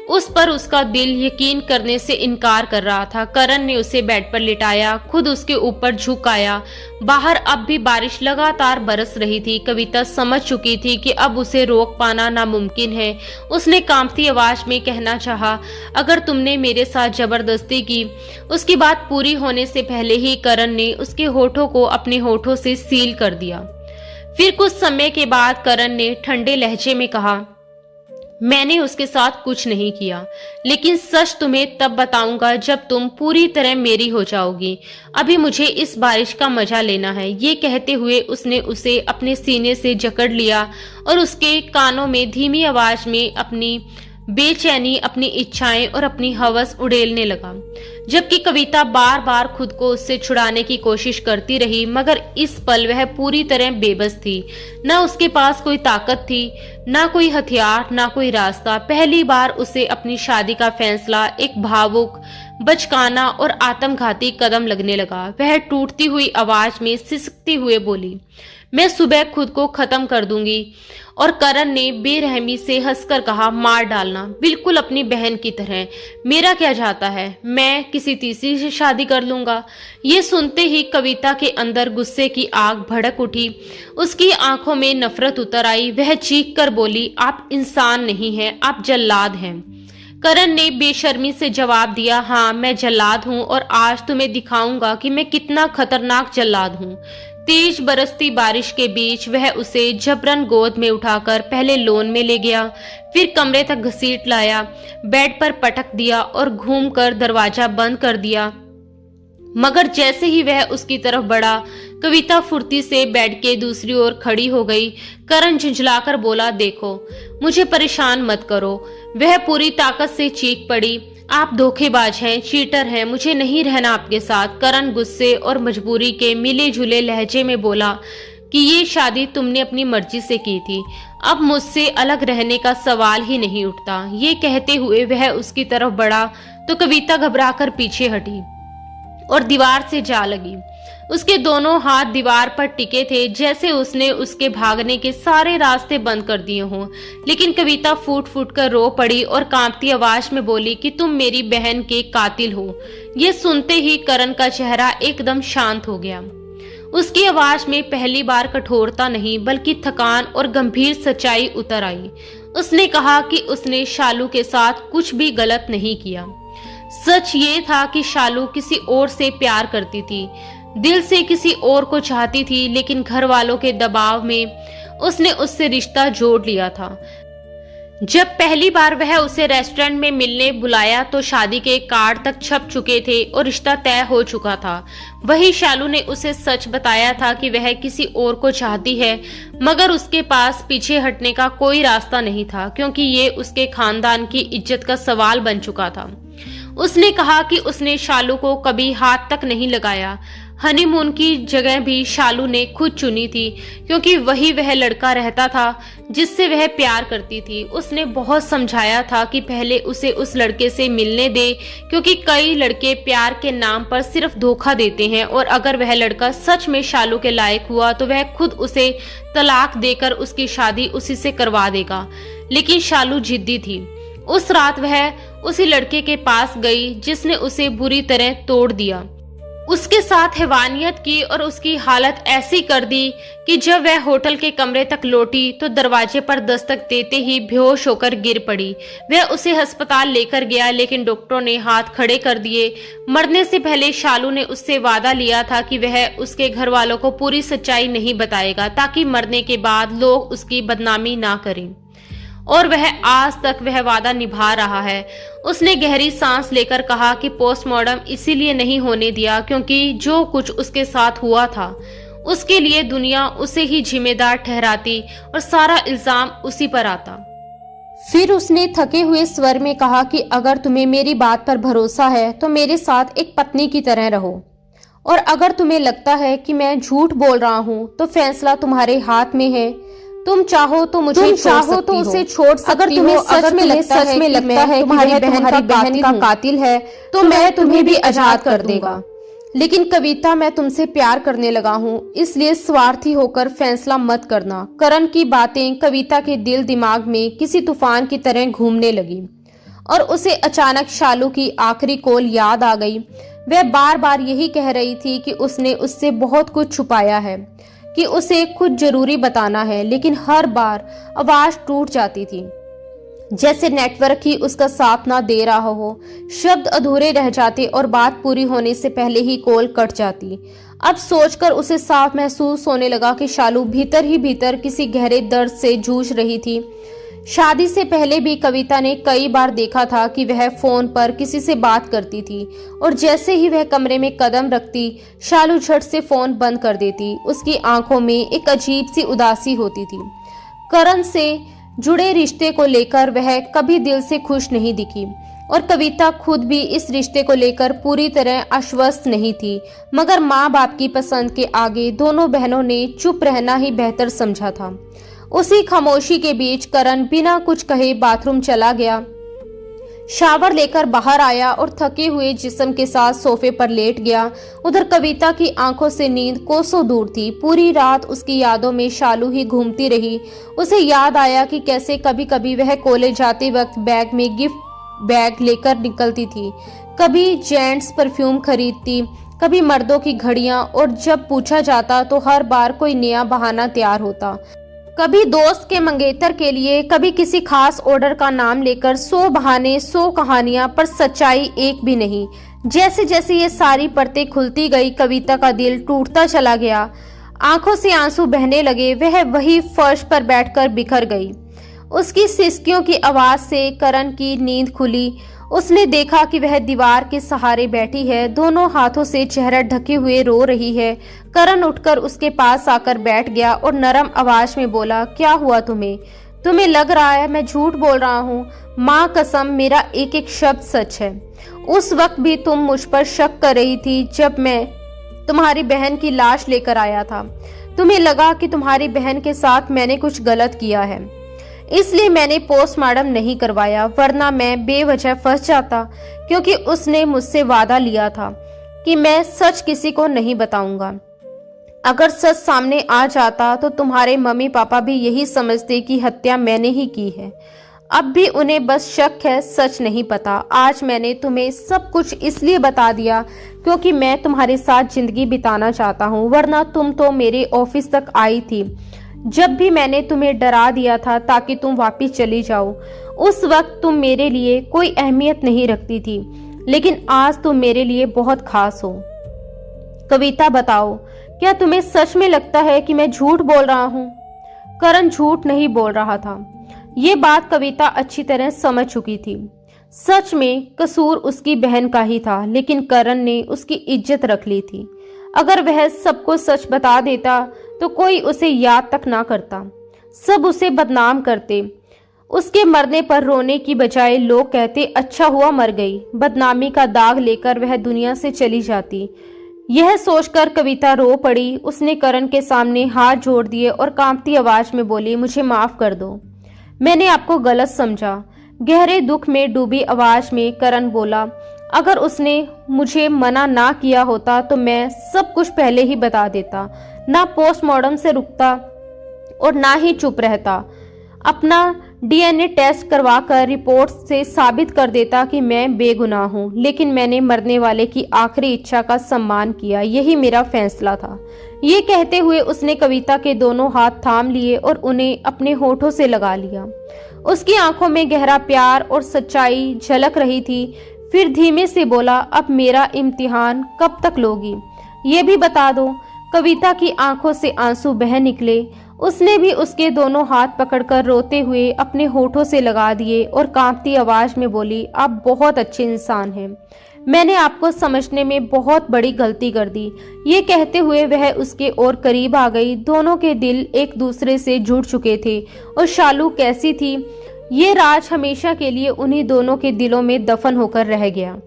Speaker 1: उस पर उसका दिल यकीन करने से इनकार कर रहा था। करण ने उसे बेड पर लिटाया, खुद उसके ऊपर झुक आया। बाहर अब भी बारिश लगातार बरस रही थी। कविता समझ चुकी थी कि अब उसे रोक पाना नामुमकिन है। उसने कांपती आवाज में कहना चाहा, अगर तुमने मेरे साथ जबरदस्ती की। उसकी बात पूरी होने से पहले ही करण ने उसके होठों को अपने होठों से सील कर दिया। फिर कुछ समय के बाद करण ने ठंडे लहजे में कहा, मैंने उसके साथ कुछ नहीं किया, लेकिन सच तुम्हें तब बताऊंगा जब तुम पूरी तरह मेरी हो जाओगी। अभी मुझे इस बारिश का मजा लेना है। ये कहते हुए उसने उसे अपने सीने से जकड़ लिया और उसके कानों में धीमी आवाज में अपनी बेचैनी, अपनी इच्छाएं और अपनी हवस उड़ेलने लगा। जबकि कविता बार बार खुद को उससे छुड़ाने की कोशिश करती रही, मगर इस पल वह पूरी तरह बेबस थी। न उसके पास कोई ताकत थी, न कोई हथियार, न कोई रास्ता। पहली बार उसे अपनी शादी का फैसला एक भावुक, बचकाना और आत्मघाती कदम लगने लगा। वह टूटती हुई आवाज में सिसकती हुए बोली, मैं सुबह खुद को खत्म कर दूंगी। और करण ने बेरहमी से हंसकर कहा, मार डालना, बिल्कुल अपनी बहन की तरह। मेरा क्या जाता है, मैं किसी तीसरी से शादी कर लूंगा। ये सुनते ही कविता के अंदर गुस्से की आग भड़क उठी। उसकी आंखों में नफरत उतर आई। वह चीख कर बोली, आप इंसान नहीं हैं, आप जल्लाद हैं। करण ने बेशर्मी से जवाब दिया, हाँ मैं जल्लाद हूँ और आज तुम्हें दिखाऊंगा कि मैं कितना खतरनाक जल्लाद हूँ। तेज बरसती बारिश के बीच वह उसे जबरन गोद में उठाकर पहले लॉन में ले गया, फिर कमरे तक घसीट लाया, बेड पर पटक दिया और घूमकर दरवाजा बंद कर दिया। मगर जैसे ही वह उसकी तरफ बढ़ा, कविता फुर्ती से बेड के दूसरी ओर खड़ी हो गई। करण झुंझलाकर बोला, देखो मुझे परेशान मत करो। वह पूरी ताकत से चीख पड़ी, आप धोखेबाज हैं, चीटर हैं, मुझे नहीं रहना आपके साथ। करण गुस्से और मजबूरी के मिले जुले लहजे में बोला कि ये शादी तुमने अपनी मर्जी से की थी, अब मुझसे अलग रहने का सवाल ही नहीं उठता। ये कहते हुए वह उसकी तरफ बढ़ा तो कविता घबराकर पीछे हटी और दीवार से जा लगी। उसके दोनों हाथ दीवार पर टिके थे, जैसे उसने उसके भागने के सारे रास्ते बंद कर दिए हों। लेकिन कविता फूट फूट कर रो पड़ी और कांपती आवाज में बोली कि तुम मेरी बहन के कातिल हो। ये सुनते ही करण का चेहरा एकदम शांत हो गया। उसकी आवाज में पहली बार कठोरता नहीं बल्कि थकान और गंभीर सच्चाई उतर आई। उसने कहा कि उसने शालू के साथ कुछ भी गलत नहीं किया। सच ये था कि शालू किसी और से प्यार करती थी, दिल से किसी और को चाहती थी, लेकिन घर वालों के दबाव में उसने उससे रिश्ता जोड़ लिया था। जब पहली बार वह उसे रेस्टोरेंट में मिलने बुलाया तो शादी के कार्ड तक छप चुके थे और रिश्ता तय हो चुका था। वही शालू ने उसे सच बताया था कि वह किसी और को चाहती है, मगर उसके पास पीछे हटने का कोई रास्ता नहीं था, क्योंकि ये उसके खानदान की इज्जत का सवाल बन चुका था। उसने कहा कि उसने शालू को कभी हाथ तक नहीं लगाया। हनीमून की जगह भी शालू ने खुद चुनी थी, क्योंकि वही वह लड़का रहता था जिससे वह प्यार करती थी। उसने बहुत समझाया था कि पहले उसे उस लड़के से मिलने दे, क्योंकि कई लड़के प्यार के नाम पर सिर्फ धोखा देते हैं, और अगर वह लड़का सच में शालू के लायक हुआ तो वह खुद उसे तलाक देकर उसकी शादी उसी से करवा देगा। लेकिन शालू जिद्दी थी। उस रात वह उसी लड़के के पास गई जिसने उसे बुरी तरह तोड़ दिया, उसके साथ हैवानियत की और उसकी हालत ऐसी कर दी कि जब वह होटल के कमरे तक लौटी तो दरवाजे पर दस्तक देते ही बेहोश होकर गिर पड़ी। वह उसे अस्पताल लेकर गया, लेकिन डॉक्टरों ने हाथ खड़े कर दिए। मरने से पहले शालू ने उससे वादा लिया था कि वह उसके घर वालों को पूरी सच्चाई नहीं बताएगा, ताकि मरने के बाद लोग उसकी बदनामी ना करें, और वह आज तक वह वादा निभा रहा है। उसने गहरी सांस लेकर कहा कि पोस्टमार्टम इसीलिए नहीं होने दिया क्योंकि जो कुछ उसके साथ हुआ था उसके लिए दुनिया उसे ही जिम्मेदार ठहराती और सारा इल्जाम उसी पर आता। फिर उसने थके हुए स्वर में कहा कि अगर तुम्हें मेरी बात पर भरोसा है तो मेरे साथ एक पत्नी की तरह रहो, और अगर तुम्हें लगता है कि मैं झूठ बोल रहा हूँ तो फैसला तुम्हारे हाथ में है। तुम चाहो तो मुझे चाहो तो उसे छोड़ सकती हो। अगर तुम्हें सच में लगता है तुम्हारी बहन का कातिल है तो मैं तुम्हें भी आजाद कर देगा। लेकिन कविता, मैं तुमसे प्यार करने लगा हूँ, इसलिए स्वार्थी होकर फैसला मत करना। करण की बातें कविता के दिल दिमाग में किसी तूफान की तरह घूमने लगी और उसे अचानक शालू की आखिरी कॉल याद आ गई। वह बार बार यही कह रही थी कि उसने उससे बहुत कुछ छुपाया है, कि उसे कुछ जरूरी बताना है, लेकिन हर बार आवाज टूट जाती थी, जैसे नेटवर्क ही उसका साथ ना दे रहा हो। शब्द अधूरे रह जाते और बात पूरी होने से पहले ही कॉल कट जाती। अब सोचकर उसे साफ महसूस होने लगा कि शालू भीतर ही भीतर किसी गहरे दर्द से जूझ रही थी। शादी से पहले भी कविता ने कई बार देखा था कि वह फोन पर किसी से बात करती थी और जैसे ही वह कमरे में कदम रखती, शालू झट से फोन बंद कर देती। उसकी आंखों में एक अजीब सी उदासी होती थी। करण से जुड़े रिश्ते को लेकर वह कभी दिल से खुश नहीं दिखी और कविता खुद भी इस रिश्ते को लेकर पूरी तरह आश्वस्त नहीं थी, मगर माँ बाप की पसंद के आगे दोनों बहनों ने चुप रहना ही बेहतर समझा था। उसी खामोशी के बीच करण बिना कुछ कहे बाथरूम चला गया, शावर लेकर बाहर आया और थके हुए जिस्म के साथ सोफे पर लेट गया। उधर कविता की आंखों से नींद कोसों दूर थी। पूरी रात उसकी यादों में शालू ही घूमती रही। उसे याद आया कि कैसे कभी कभी वह कॉलेज जाते वक्त बैग में गिफ्ट बैग लेकर निकलती थी, कभी जेंट्स परफ्यूम खरीदती, कभी मर्दों की घड़ियां, और जब पूछा जाता तो हर बार कोई नया बहाना तैयार होता। कभी दोस्त के मंगेतर के लिए, कभी किसी खास ऑर्डर का नाम लेकर 100 बहाने 100 कहानियां, पर सच्चाई एक भी नहीं। जैसे जैसे ये सारी परतें खुलती गई, कविता का दिल टूटता चला गया। आंखों से आंसू बहने लगे। वह वही फर्श पर बैठकर बिखर गई। उसकी सिसकियों की आवाज से करण की नींद खुली। उसने देखा कि वह दीवार के सहारे बैठी है, दोनों हाथों से चेहरा ढके हुए रो रही है। करण उठकर उसके पास आकर बैठ गया और नरम आवाज में बोला, क्या हुआ तुम्हें? तुम्हें लग रहा है मैं झूठ बोल रहा हूँ? माँ कसम, मेरा एक एक शब्द सच है। उस वक्त भी तुम मुझ पर शक कर रही थी जब मैं तुम्हारी बहन की लाश लेकर आया था। तुम्हें लगा कि तुम्हारी बहन के साथ मैंने कुछ गलत किया है, इसलिए मैंने पोस्टमार्टम नहीं करवाया, वरना मैं बेवजह फंस जाता, क्योंकि उसने मुझसे वादा लिया था कि मैं सच किसी को नहीं बताऊंगा। अगर सच सामने आ जाता तो तुम्हारे मम्मी पापा भी यही समझते कि हत्या मैंने ही की है। अब भी उन्हें बस शक है, सच नहीं पता। आज मैंने तुम्हें सब कुछ इसलिए बता दिया क्योंकि मैं तुम्हारे साथ जिंदगी बिताना चाहता हूँ, वरना तुम तो मेरे ऑफिस तक आई थी जब भी मैंने तुम्हें डरा दिया था ताकि तुम वापस चली जाओ। उस वक्त तुम मेरे लिए कोई अहमियत नहीं रखती थी, लेकिन आज तुम मेरे लिए बहुत खास हो। कविता बताओ, क्या तुम्हें सच में लगता है कि मैं झूठ बोल रहा हूँ? करण झूठ नहीं बोल रहा था। ये बात कविता अच्छी तरह समझ चुकी थी। सच में कसूर उसकी बहन का ही था, लेकिन करण ने उसकी इज्जत रख ली थी। अगर वह सबको सच बता देता तो कोई उसे याद तक ना करता, सब उसे बदनाम करते। उसके मरने पर रोने की बजाय लोग कहते, अच्छा हुआ मर गई। बदनामी का दाग लेकर वह दुनिया से चली जाती। यह सोचकर कविता रो पड़ी। उसने करण के सामने हाथ जोड़ दिए और कांपती आवाज में बोली, मुझे माफ कर दो, मैंने आपको गलत समझा। गहरे दुख में डूबी आवाज में करण बोला, अगर उसने मुझे मना ना किया होता तो मैं सब कुछ पहले ही बता देता, ना पोस्टमार्टम से रुकता और ना ही चुप रहता। अपना डीएनए टेस्ट करवाकर रिपोर्ट से साबित कर देता कि मैं बेगुनाह हूँ, लेकिन मैंने मरने वाले की आखिरी इच्छा का सम्मान किया, यही मेरा फैसला था। ये कहते हुए उसने कविता के दोनों हाथ थाम लिए और उन्हें अपने होठों से लगा लिया। उसकी आंखों में गहरा प्यार और सच्चाई झलक रही थी। फिर धीमे से बोला, अब मेरा इम्तिहान कब तक लोगी, ये भी बता दो। कविता की आंखों से आंसू बह निकले। उसने भी उसके दोनों हाथ पकड़कर रोते हुए अपने होठों से लगा दिए और कांपती आवाज में बोली, आप बहुत अच्छे इंसान हैं, मैंने आपको समझने में बहुत बड़ी गलती कर दी। ये कहते हुए वह उसके और करीब आ गई। दोनों के दिल एक दूसरे से जुड़ चुके थे और शालू कैसी थी, ये राज हमेशा के लिए उन्हीं दोनों के दिलों में दफन होकर रह गया।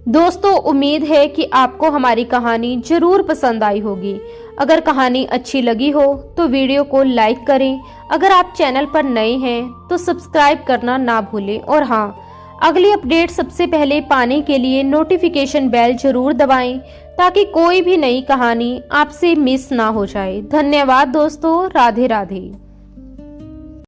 Speaker 1: दोस्तों, उम्मीद है कि आपको हमारी कहानी जरूर पसंद आई होगी। अगर कहानी अच्छी लगी हो तो वीडियो को लाइक करें। अगर आप चैनल पर नए हैं तो सब्सक्राइब करना ना भूलें, और हाँ, अगली अपडेट सबसे पहले पाने के लिए नोटिफिकेशन बेल जरूर दबाएं ताकि कोई भी नई कहानी आपसे मिस ना हो जाए। धन्यवाद दोस्तों, राधे राधे।